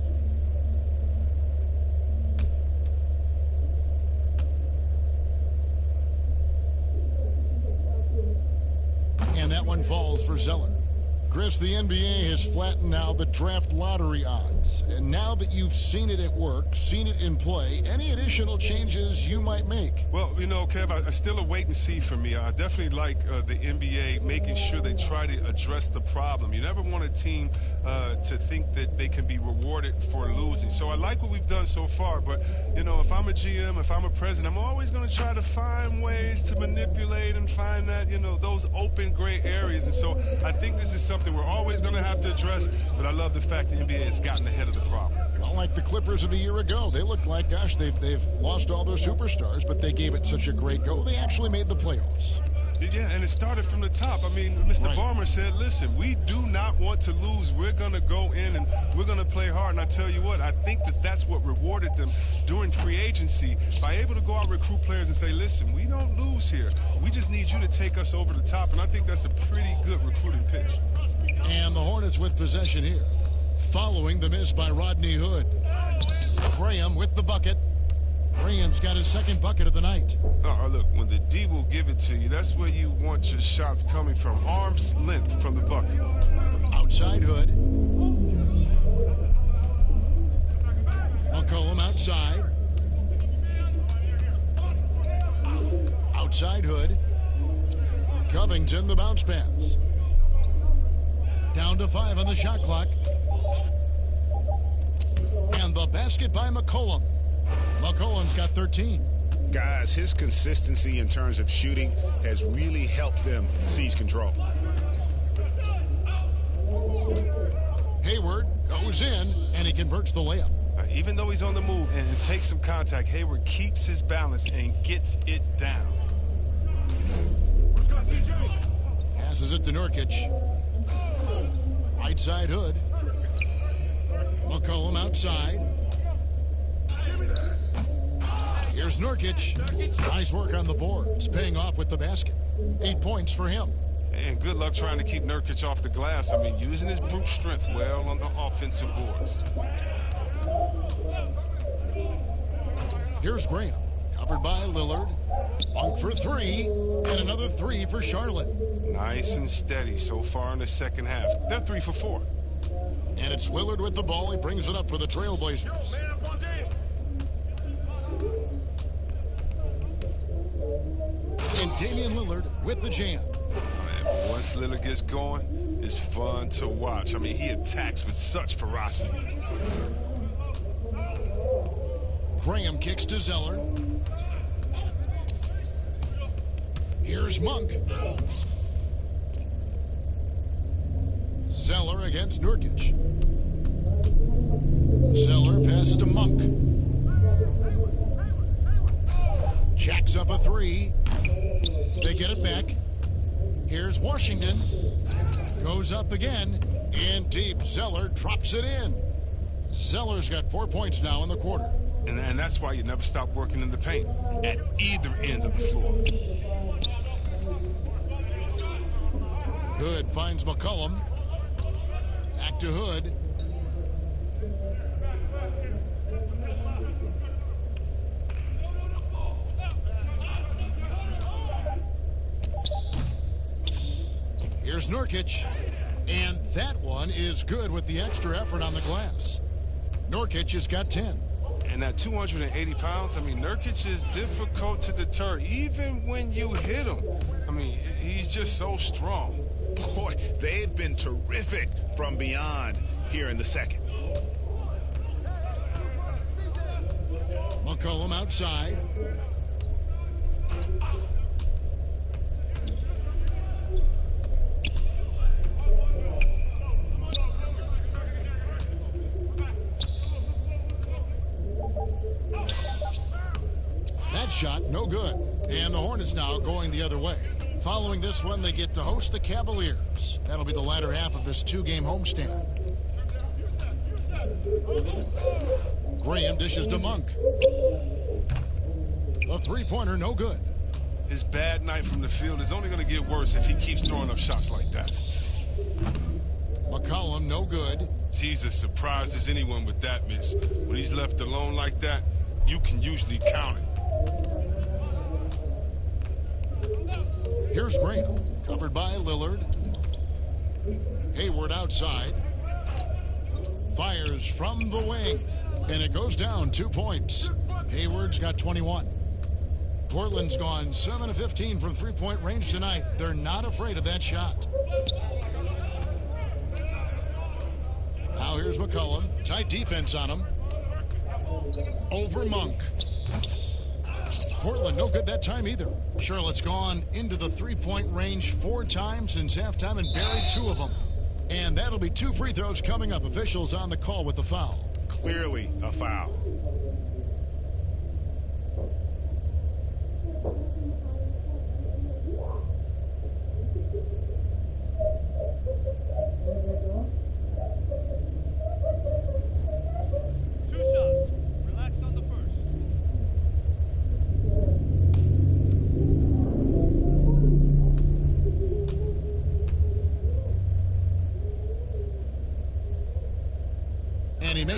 And that one falls for Zeller. Chris, the NBA has flattened now the draft lottery odds. And now that you've seen it at work, seen it in play, any additional changes you might make? Well, Kev, I still a wait and see for me. I definitely like the NBA making sure they try to address the problem. You never want a team to think that they can be rewarded for losing. So I like what we've done so far. But, if I'm a GM, if I'm a president, I'm always going to try to find ways to manipulate and find that, those open gray areas. And so I think this is something we're always going to have to address, but I love the fact the NBA has gotten ahead of the problem. Well, like the Clippers of a year ago, they looked like, gosh, they've lost all their superstars, but they gave it such a great go. They actually made the playoffs. Yeah, and it started from the top. I mean, Mr. Right. Barmer said, listen, we do not want to lose. We're going to go in and we're going to play hard. And I tell you what, I think that's what rewards rewarded them during free agency by able to go out and recruit players and say, listen, we don't lose here. We just need you to take us over the top. And I think that's a pretty good recruiting pitch. And the Hornets with possession here. Following the miss by Rodney Hood. Graham with the bucket. Graham's got his second bucket of the night. Oh, look, when the D will give it to you, that's where you want your shots coming from. Arm's length from the bucket. Outside Hood. McCollum outside. Outside Hood. Covington the bounce pass. Down to 5 on the shot clock. And the basket by McCollum. McCollum's got 13. Guys, his consistency in terms of shooting has really helped them seize control. Hayward goes in, and he converts the layup. Even though he's on the move and takes some contact, Hayward keeps his balance and gets it down. Passes it to Nurkic. Right side Hood. McCollum outside. Here's Nurkic. Nice work on the boards, paying off with the basket. 8 points for him. And good luck trying to keep Nurkic off the glass. I mean, using his brute strength well on the offensive boards. Here's Graham. Covered by Lillard. Monk for 3. And another 3 for Charlotte. Nice and steady so far in the second half. They're 3 for 4. And it's Lillard with the ball. He brings it up for the Trailblazers. And Damian Lillard with the jam. Man, once Lillard gets going, it's fun to watch. I mean, he attacks with such ferocity. Graham kicks to Zeller. Here's Monk. Zeller against Nurkic. Zeller passes to Monk. Jacks up a 3. They get it back. Here's Washington. Goes up again. In deep. Zeller drops it in. Zeller's got 4 points now in the quarter. And that's why you never stop working in the paint at either end of the floor. Hood finds McCollum. Back to Hood. Here's Nurkic. And that one is good with the extra effort on the glass. Nurkic has got 10. And at 280 pounds, I mean, Nurkic is difficult to deter, even when you hit him. I mean, he's just so strong. Boy, they've been terrific from beyond here in the second. McCollum outside. That shot, no good. And the Hornets now going the other way. Following this one, they get to host the Cavaliers. That'll be the latter half of this 2-game homestand. Graham dishes to Monk. The three-pointer, no good. His bad night from the field is only going to get worse if he keeps throwing up shots like that. McCollum, no good. He's as surprised as anyone with that miss. When he's left alone like that, you can usually count it. Here's Graham, covered by Lillard. Hayward outside. Fires from the wing. And it goes down 2 points. Hayward's got 21. Portland's gone 7 of 15 from three-point range tonight. They're not afraid of that shot. Now here's McCollum. Tight defense on him. Over Monk. Portland no good that time either. Charlotte's gone into the three-point range 4 times since halftime and buried 2 of them. And that'll be 2 free throws coming up. Officials on the call with the foul. Clearly a foul.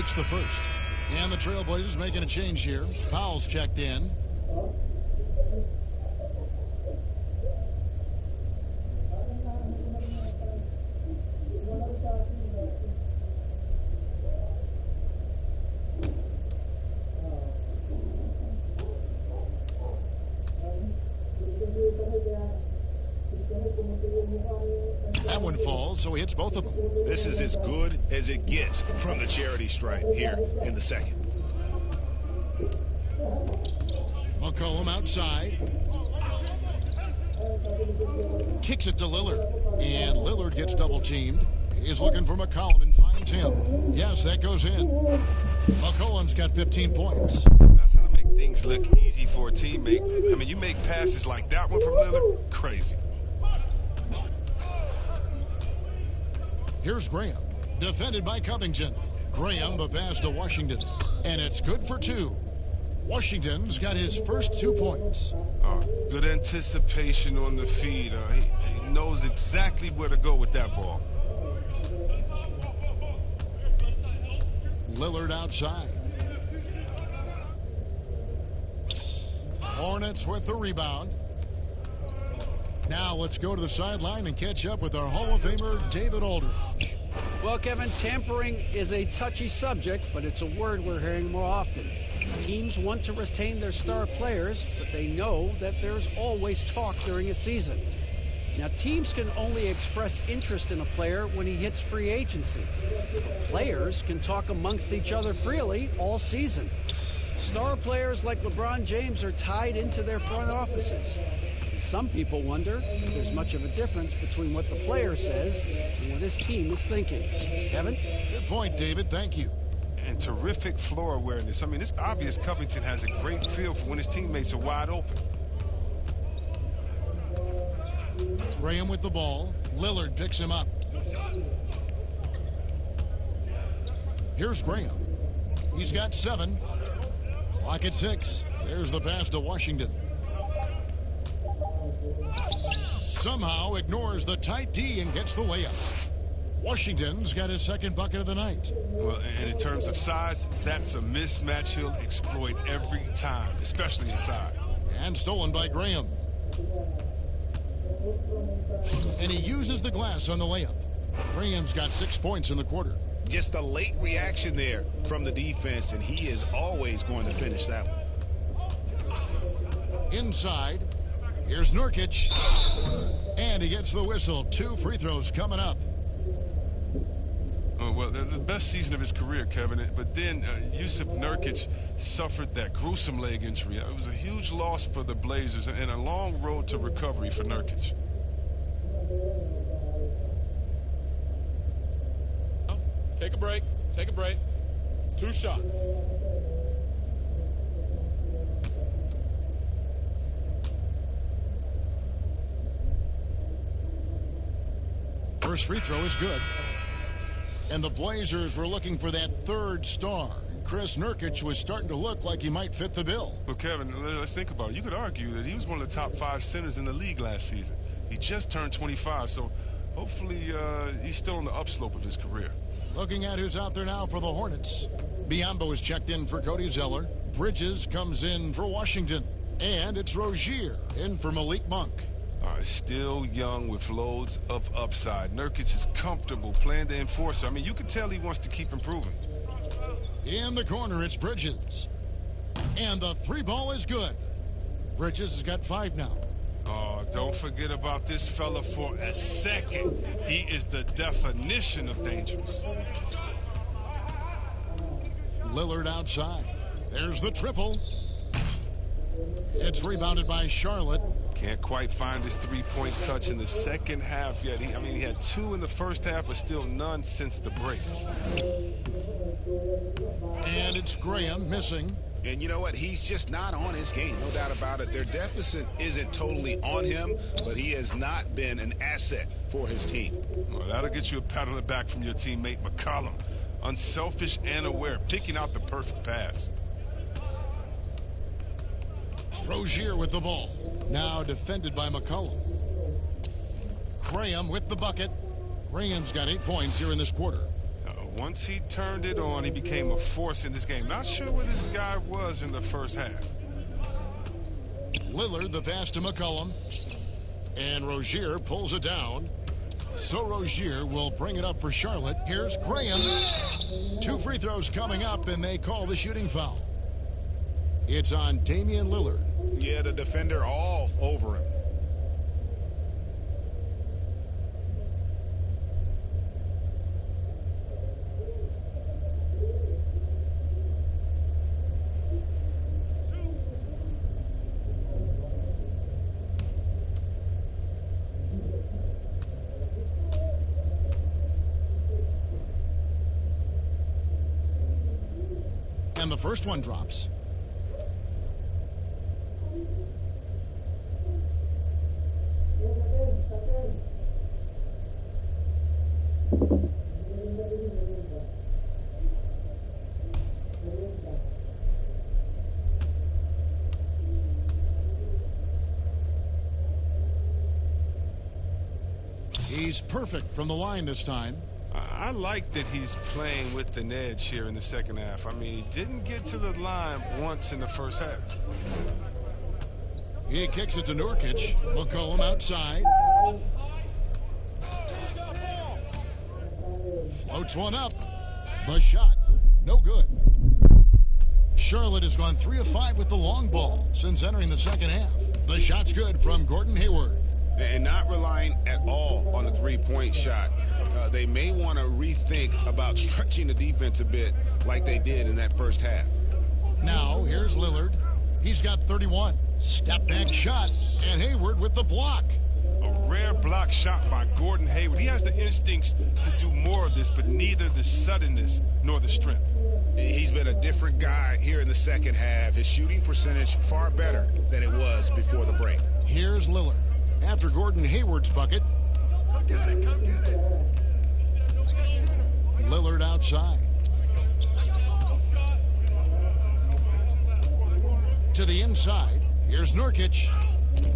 It's the first. And the Trailblazers making a change here. Powell's checked in. That one falls, so he hits both of them. This is as good as it gets from the charity stripe here in the second. McCollum outside. Kicks it to Lillard. And Lillard gets double teamed. He's looking for McCollum and finds him. Yes, that goes in. McCollum's got 15 points. That's how to make things look easy for a teammate. I mean, you make passes like that one from Lillard, crazy. Here's Graham, defended by Covington. Graham, the pass to Washington, and it's good for two. Washington's got his first 2 points. Good anticipation on the feed. He knows exactly where to go with that ball. Lillard outside. Hornets with the rebound. Now let's go to the sideline and catch up with our Hall of Famer, David Aldridge. Well, Kevin, tampering is a touchy subject, but it's a word we're hearing more often. Teams want to retain their star players, but they know that there's always talk during a season. Now, teams can only express interest in a player when he hits free agency. But players can talk amongst each other freely all season. Star players like LeBron James are tied into their front offices. Some people wonder if there's much of a difference between what the player says and what his team is thinking. Kevin? Good point, David. Thank you. And terrific floor awareness. I mean, it's obvious Covington has a great feel for when his teammates are wide open. Graham with the ball. Lillard picks him up. Here's Graham. He's got 7. Clock at 6. There's the pass to Washington. Somehow ignores the tight D and gets the layup. Washington's got his second bucket of the night. Well, and in terms of size, that's a mismatch he'll exploit every time, especially inside. And stolen by Graham. And he uses the glass on the layup. Graham's got 6 points in the quarter. Just a late reaction there from the defense, and he is always going to finish that one. Inside. Here's Nurkic. And he gets the whistle. 2 free throws coming up. Oh, well, the best season of his career, Kevin. But then Yusuf Nurkic suffered that gruesome leg injury. It was a huge loss for the Blazers and a long road to recovery for Nurkic. Take a break. Take a break. 2 shots. First free throw is good. And the Blazers were looking for that third star. Chris Nurkic was starting to look like he might fit the bill. Well, Kevin, let's think about it. You could argue that he was one of the top 5 centers in the league last season. He just turned 25, so hopefully he's still on the upslope of his career. Looking at who's out there now for the Hornets. Biombo is checked in for Cody Zeller. Bridges comes in for Washington. And it's Rozier in for Malik Monk. Still young with loads of upside. Nurkic is comfortable playing the enforcer. I mean, you can tell he wants to keep improving. In the corner, it's Bridges. And the 3 ball is good. Bridges has got 5 now. Oh, don't forget about this fella for a second. He is the definition of dangerous. Lillard outside. There's the triple. It's rebounded by Charlotte. Can't quite find his 3-point touch in the second half yet. He had 2 in the first half, but still none since the break. And it's Graham missing. And you know what? He's just not on his game, no doubt about it. Their deficit isn't totally on him, but he has not been an asset for his team. Well, that'll get you a pat on the back from your teammate McCollum. Unselfish and aware, picking out the perfect pass. Rozier with the ball. Now defended by McCollum. Graham with the bucket. Graham's got 8 points here in this quarter. Once he turned it on, he became a force in this game. Not sure where this guy was in the first half. Lillard, the pass to McCollum. And Rozier pulls it down. So Rozier will bring it up for Charlotte. Here's Graham. 2 free throws coming up, and they call the shooting foul. It's on Damian Lillard. Yeah, the defender all over him. And the first one drops. He's perfect from the line this time. I like that he's playing with an edge here in the second half. I mean, he didn't get to the line once in the first half. He kicks it to Nurkic. McCollum outside. Floats one up. The shot, no good. Charlotte has gone 3 of 5 with the long ball since entering the second half. The shot's good from Gordon Hayward. And not relying at all on a three-point shot. They may want to rethink about stretching the defense a bit like they did in that first half. Now, here's Lillard. He's got 31. Step back shot, and Hayward with the block. A rare block shot by Gordon Hayward. He has the instincts to do more of this, but neither the suddenness nor the strength. He's been a different guy here in the second half. His shooting percentage far better than it was before the break. Here's Lillard. After Gordon Hayward's bucket. Come get it, come get it. Lillard outside. To the inside. Here's Nurkic.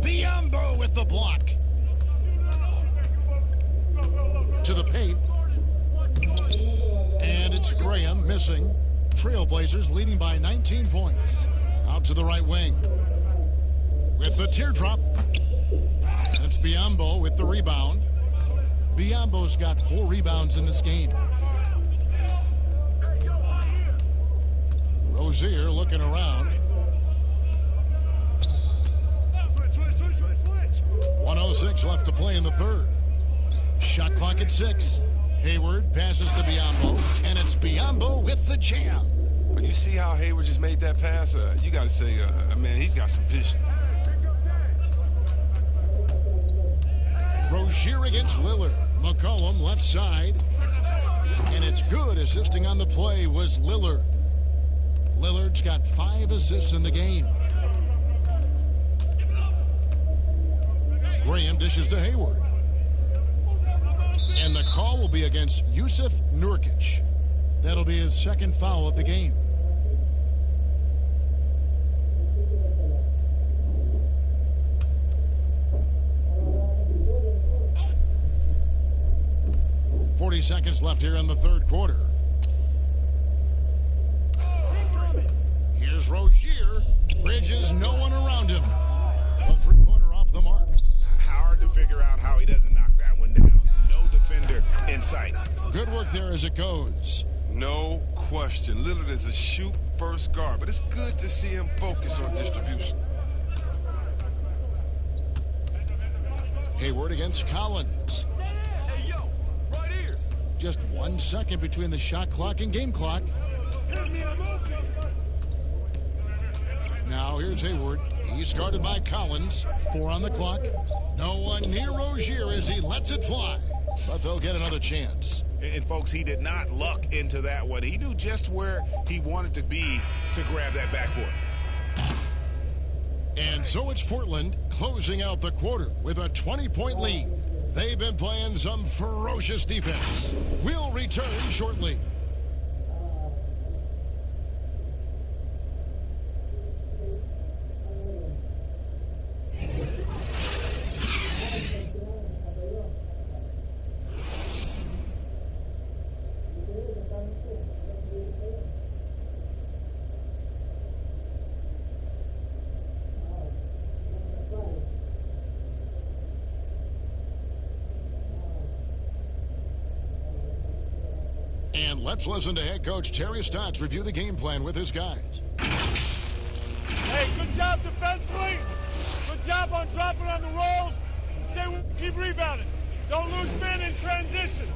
Biyombo with the block. To the paint. And it's Graham missing. Trailblazers leading by 19 points. Out to the right wing. With the teardrop. It's Biyombo with the rebound. Biyombo's got 4 rebounds in this game. Rozier looking around. 1:06 left to play in the third. Shot clock at 6. Hayward passes to Biyombo, and it's Biyombo with the jam. When you see how Hayward just made that pass, you got to say, man, he's got some vision. Rozier against Lillard. McCollum left side. And it's good. Assisting on the play was Lillard. Lillard's got 5 assists in the game. Graham dishes to Hayward. And the call will be against Yusuf Nurkic. That'll be his second foul of the game. Seconds left here in the third quarter. Here's Rozier. Bridges, no one around him. A three-pointer off the mark. Hard to figure out how he doesn't knock that one down. No defender in sight. Good work there as it goes. No question. Lillard is a shoot-first guard, but it's good to see him focus on distribution. Hayward against Collins. Just 1 second between the shot clock and game clock. Now here's Hayward. He's guarded by Collins. 4 on the clock. No one near Rozier as he lets it fly. But they'll get another chance. And folks, he did not luck into that one. He knew just where he wanted to be to grab that backboard. And so it's Portland closing out the quarter with a 20-point lead. They've been playing some ferocious defense. We'll return shortly. And let's listen to head coach Terry Stotts review the game plan with his guys. Hey, good job defensively. Good job on dropping on the rolls. Keep rebounding. Don't lose men in transition.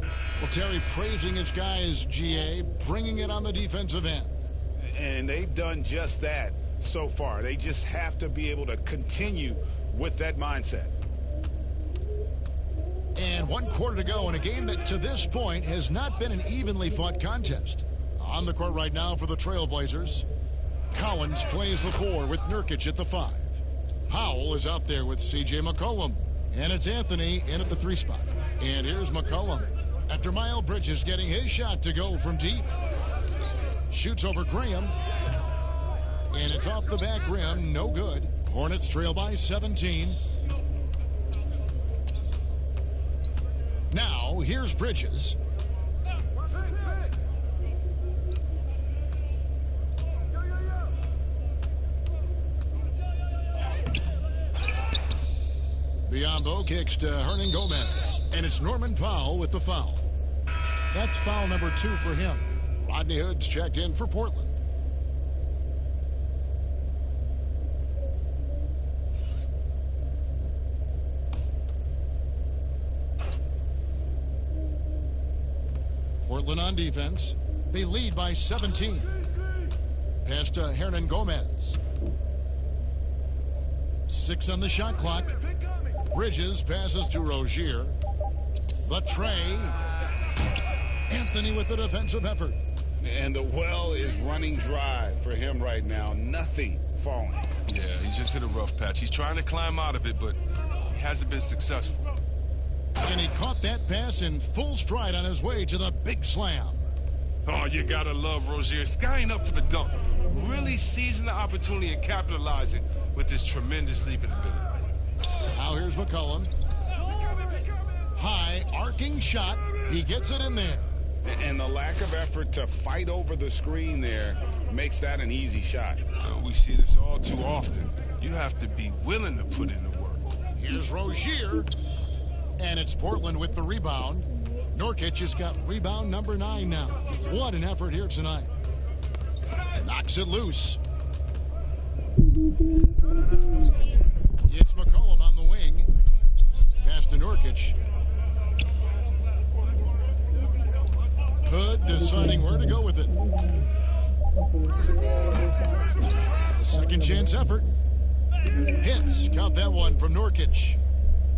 Well, Terry praising his guys, GA, bringing it on the defensive end. And they've done just that so far. They just have to be able to continue with that mindset. And 1 quarter to go in a game that to this point has not been an evenly fought contest. On the court right now for the Trailblazers, Collins plays the 4 with Nurkic at the 5. Powell is out there with C.J. McCollum. And it's Anthony in at the 3 spot. And here's McCollum. After Miles Bridges getting his shot to go from deep. Shoots over Graham. And it's off the back rim. No good. Hornets trail by 17. Now, here's Bridges. Biombo kicks to Hernan Gomez. And it's Norman Powell with the foul. That's foul number 2 for him. Rodney Hood's checked in for Portland. Portland on defense. They lead by 17. Pass to Hernan Gomez. 6 on the shot clock. Bridges passes to Rozier. The tray. Anthony with the defensive effort. And the well is running dry for him right now. Nothing falling. Yeah, he just hit a rough patch. He's trying to climb out of it, but he hasn't been successful. And he caught that pass in full stride on his way to the big slam. Oh, you gotta love Rozier. Skying up for the dunk. Really seizing the opportunity and capitalizing with his tremendous leaping ability. Now here's McCollum. High arcing shot. He gets it in there. And the lack of effort to fight over the screen there makes that an easy shot. We see this all too often. You have to be willing to put in the work. Here's Rozier. And it's Portland with the rebound. Nurkic has got rebound number 9 now. What an effort here tonight. Knocks it loose. It's McCollum on the wing. Pass to Nurkic. Hood deciding where to go with it. The second chance effort. Hits. Count that one from Nurkic.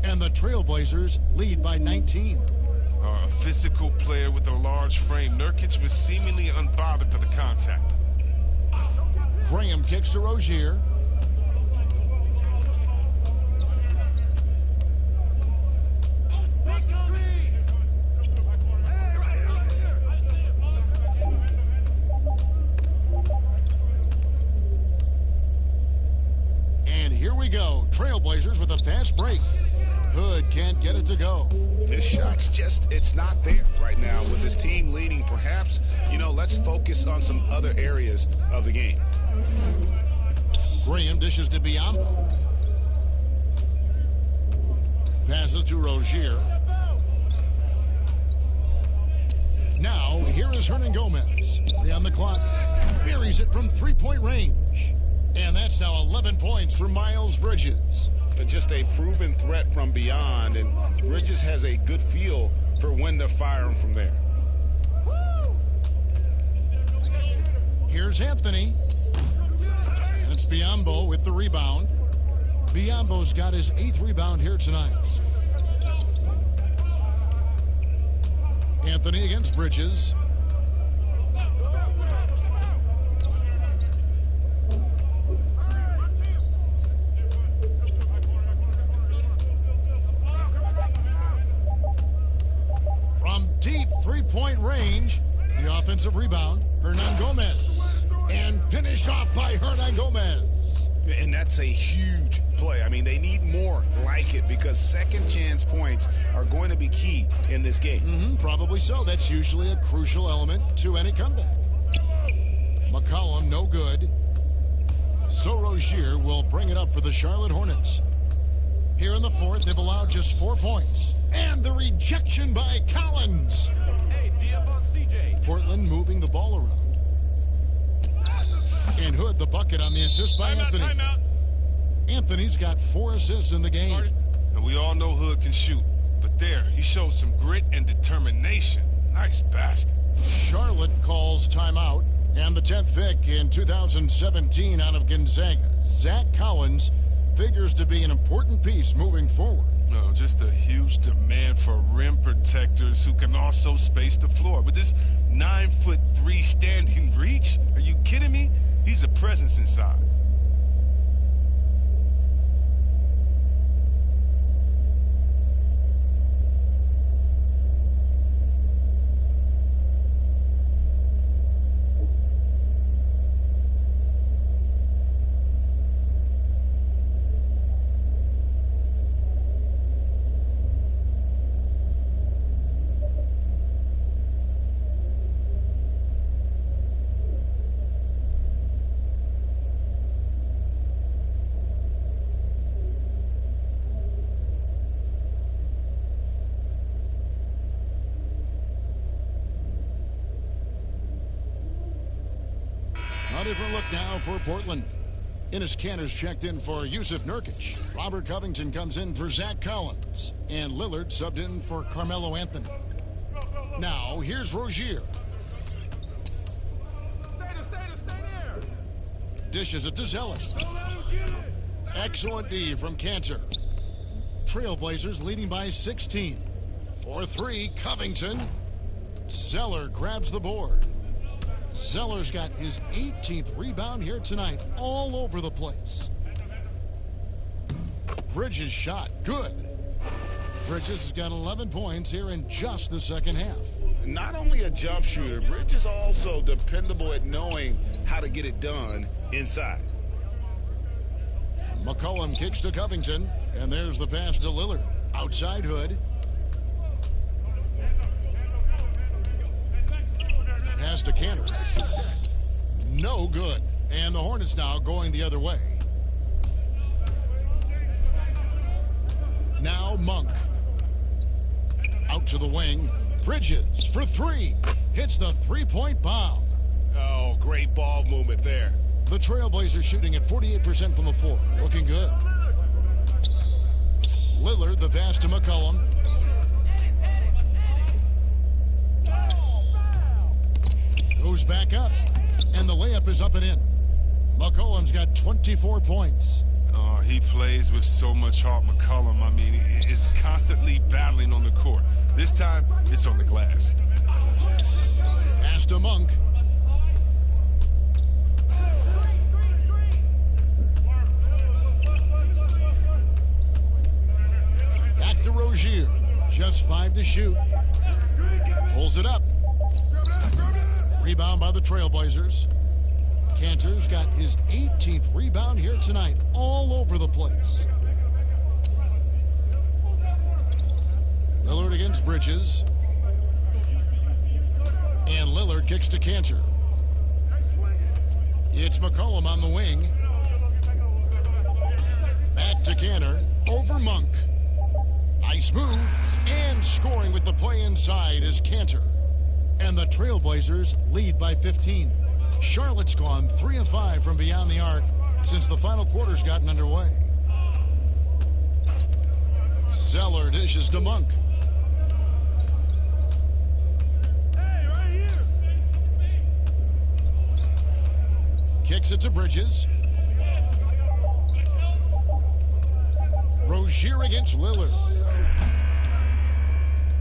And the Trailblazers lead by 19. A physical player with a large frame. Nurkic was seemingly unbothered to the contact. Graham kicks to Rozier. And here we go. Trailblazers with a fast break. Hood can't get it to go. His shot's just, it's not there right now with his team leading. Perhaps, let's focus on some other areas of the game. Graham dishes to Biombo. Passes to Rozier. Now, here is Hernan Gomez. 3 on the clock. Buries it from 3-point range. And that's now 11 points for Miles Bridges. But just a proven threat from beyond, and Bridges has a good feel for when to fire him from there. Here's Anthony. And it's Biombo with the rebound. Biombo's got his 8th rebound here tonight. Anthony against Bridges. From deep 3-point range, the offensive rebound, Hernan Gomez. And finished off by Hernan Gomez. And that's a huge play. I mean, they need more like it because second chance points are going to be key in this game. Probably so. That's usually a crucial element to any comeback. McCollum, no good. So Rozier will bring it up for the Charlotte Hornets. Here in the 4th, they've allowed just 4 points. And the rejection by Collins. Hey, D up on CJ. Portland moving the ball around. And Hood, the bucket on the assist by Anthony. Timeout. Anthony's got 4 assists in the game. And we all know Hood can shoot. But there, he showed some grit and determination. Nice basket. Charlotte calls timeout. And the 10th pick in 2017 out of Gonzaga, Zach Collins, figures to be an important piece moving forward. No, just a huge demand for rim protectors who can also space the floor. With this 9'3" standing reach, are you kidding me? He's a presence inside. A different look now for Portland. Enes Kanter's checked in for Yusuf Nurkic. Robert Covington comes in for Zach Collins. And Lillard subbed in for Carmelo Anthony. Now, here's Rozier. Dishes it to Zeller. Excellent D from Kanter. Trailblazers leading by 16. 4-3, Covington. Zeller grabs the board. Zeller's got his 18th rebound here tonight, all over the place. Bridges shot, good. Bridges has got 11 points here in just the second half. Not only a jump shooter, Bridges also dependable at knowing how to get it done inside. McCollum kicks to Covington, and there's the pass to Lillard. Outside Hood. Pass to Kanter. No good. And the Hornets now going the other way. Now Monk. Out to the wing. Bridges for 3. Hits the three-point bomb. Oh, great ball movement there. The Trailblazers shooting at 48% from the floor. Looking good. Lillard, the pass to McCollum. Goes back up, and the layup is up and in. McCollum's got 24 points. Oh, he plays with so much heart, McCollum. I mean, he's constantly battling on the court. This time, it's on the glass. Pass to Monk. Back to Rozier. Just 5 to shoot. Pulls it up. Rebound by the Trailblazers. Kanter's got his 18th rebound here tonight, all over the place. Lillard against Bridges. And Lillard kicks to Kanter. It's McCollum on the wing. Back to Kanter. Over Monk. Nice move. And scoring with the play inside is Kanter. And the Trailblazers lead by 15. Charlotte's gone 3 of 5 from beyond the arc since the final quarter's gotten underway. Zeller dishes to Monk. Kicks it to Bridges. Rozier against Lillard.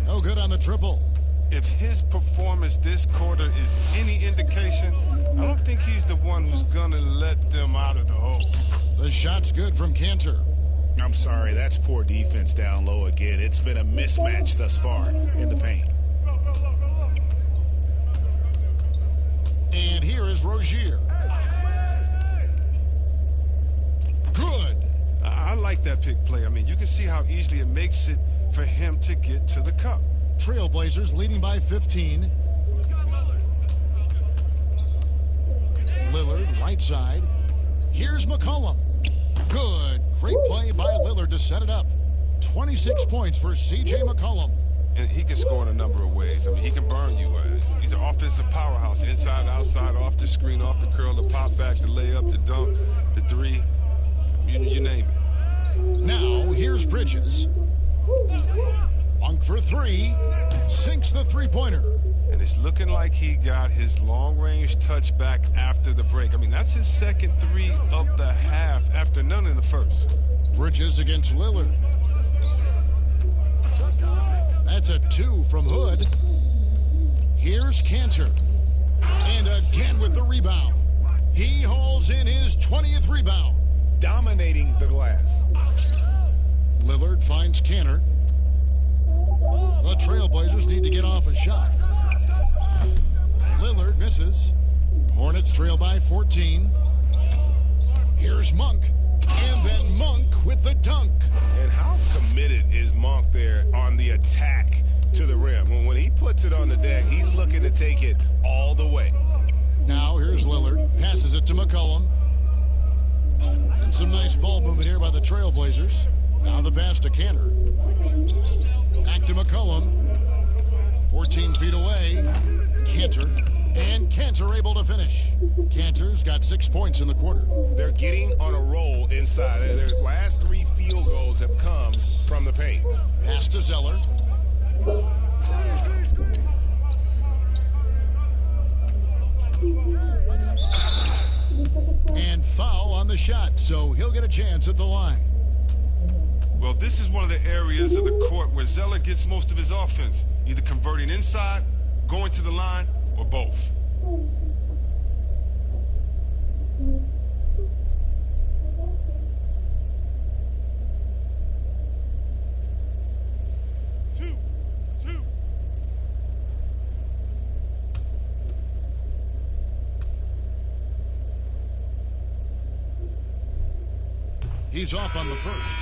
No good on the triple. If his performance this quarter is any indication, I don't think he's the one who's going to let them out of the hole. The shot's good from Kanter. I'm sorry, that's poor defense down low again. It's been a mismatch thus far in the paint. And here is Rozier. Good. I like that pick play. I mean, you can see how easily it makes it for him to get to the cup. Trailblazers leading by 15. Lillard, right side. Here's McCollum. Good. Great play by Lillard to set it up. 26 points for C.J. McCollum. And he can score in a number of ways. I mean, he can burn you. He's He's an offensive powerhouse. Inside, outside, off the screen, off the curl, the pop back, the layup, the dunk, the three. You name it. Now, here's Bridges. Monk for three. Sinks the three-pointer. And it's looking like he got his long-range touch back after the break. I mean, that's his second three of the half after none in the first. Bridges against Lillard. That's a 2 from Hood. Here's Cantor. And again with the rebound. He hauls in his 20th rebound. Dominating the glass. Lillard finds Cantor. The Trailblazers need to get off a shot. Lillard misses. Hornets trail by 14. Here's Monk. And then Monk with the dunk. And how committed is Monk there on the attack to the rim? When he puts it on the deck, he's looking to take it all the way. Now here's Lillard. Passes it to McCollum. And some nice ball movement here by the Trailblazers. Now the pass to Cantor. Back to McCollum. 14 feet away. Cantor. And Cantor able to finish. Cantor's got 6 points in the quarter. They're getting on a roll inside. Their last 3 field goals have come from the paint. Pass to Zeller. And foul on the shot, so he'll get a chance at the line. Well, this is one of the areas of the court where Zeller gets most of his offense, either converting inside, going to the line, or both. He's off on the first.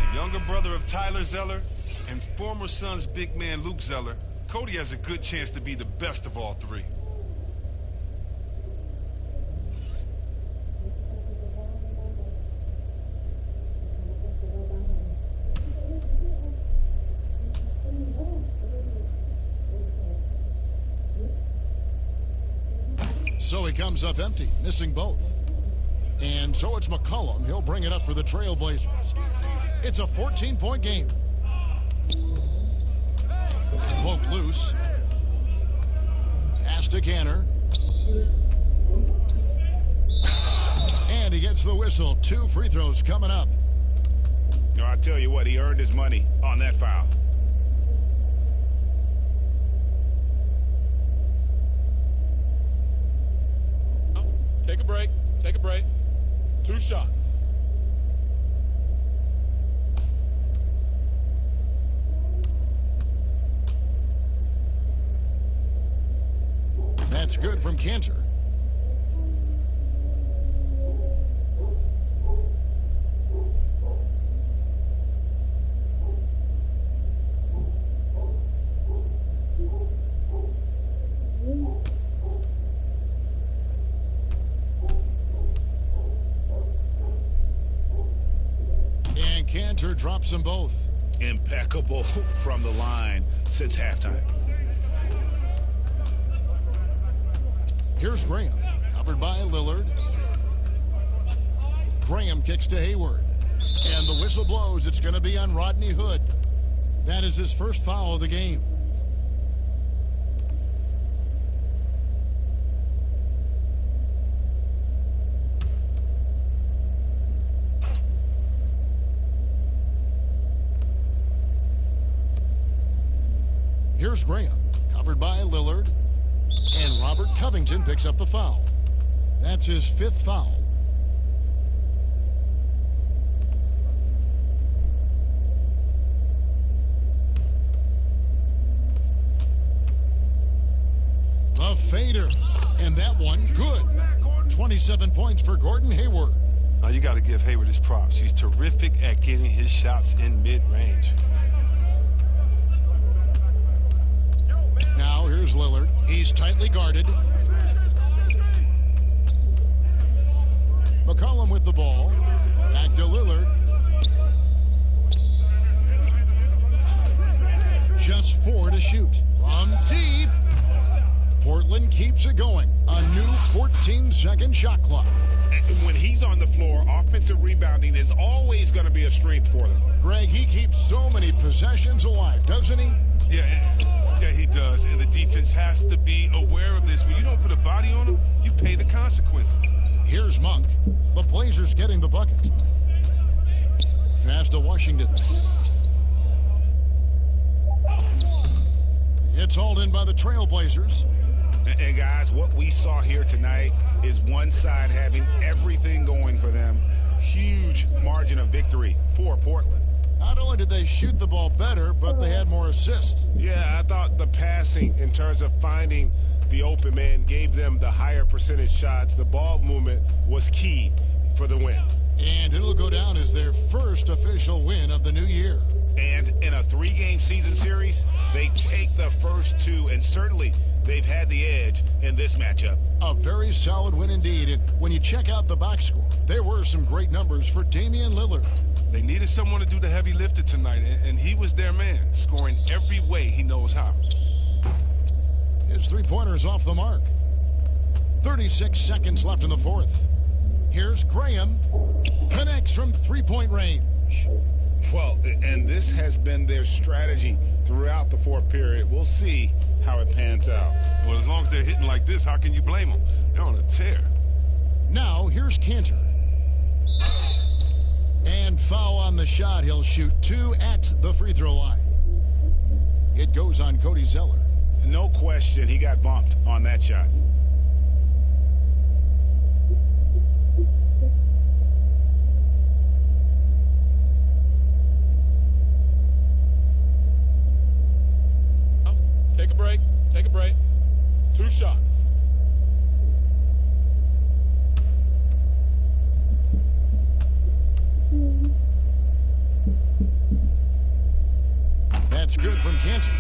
The younger brother of Tyler Zeller and former Suns big man Luke Zeller, Cody has a good chance to be the best of all three. So he comes up empty, missing both. And so it's McCollum. He'll bring it up for the Trailblazers. It's a 14-point game. Poked loose. Pass to Cantor. And he gets the whistle. 2 free throws coming up. No, I tell you what, he earned his money on that foul. Take a break. Take a break. 2 shots. That's good from Cantor. And Cantor drops them both. Impeccable from the line since halftime. Here's Graham, covered by Lillard. Graham kicks to Hayward. And the whistle blows. It's going to be on Rodney Hood. That is his first foul of the game. Here's Graham, covered by Lillard. And Robert Covington picks up the foul. That's his 5th foul. A fader. And that one, good. 27 points for Gordon Hayward. Now you got to give Hayward his props. He's terrific at getting his shots in mid-range. Now here's Lillard. He's tightly guarded. McCollum with the ball. Back to Lillard. Just 4 to shoot. From deep. Portland keeps it going. A new 14-second shot clock. And when he's on the floor, offensive rebounding is always going to be a strength for them. Greg, he keeps so many possessions alive, doesn't he? Yeah, he does. And the defense has to be aware of this. When you don't put a body on him, you pay the consequences. Here's Monk. The Blazers getting the bucket. Pass to Washington. It's hauled in by the Trailblazers. And guys, what we saw here tonight is one side having everything going for them. Huge margin of victory for Portland. Not only did they shoot the ball better, but they had more assists. Yeah, I thought the passing in terms of finding the open man gave them the higher percentage shots. The ball movement was key for the win. And it'll go down as their first official win of the new year. And in a 3-game season series, they take the first 2, and certainly they've had the edge in this matchup. A very solid win indeed. And when you check out the box score, there were some great numbers for Damian Lillard. They needed someone to do the heavy lifting tonight, and he was their man, scoring every way he knows how. His three-pointer's off the mark. 36 seconds left in the fourth. Here's Graham. Connects from three-point range. Well, and this has been their strategy throughout the fourth period. We'll see how it pans out. Well, as long as they're hitting like this, how can you blame them? They're on a tear. Now, here's Cantor. And foul on the shot. He'll shoot 2 at the free throw line. It goes on Cody Zeller. No question, he got bumped on that shot. Take a break. Take a break. 2 shots. That's good from Cantor.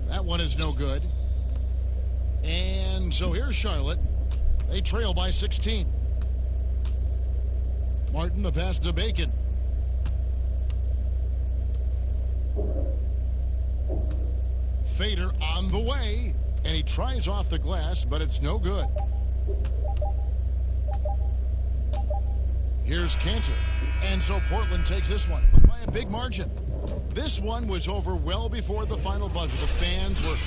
That one is no good. And so here's Charlotte. They trail by 16. Martin, the pass to Bacon. Fader on the way, and he tries off the glass, but it's no good. Here's Cantor, and so Portland takes this one, but by a big margin. This one was over well before the final buzzer. The fans were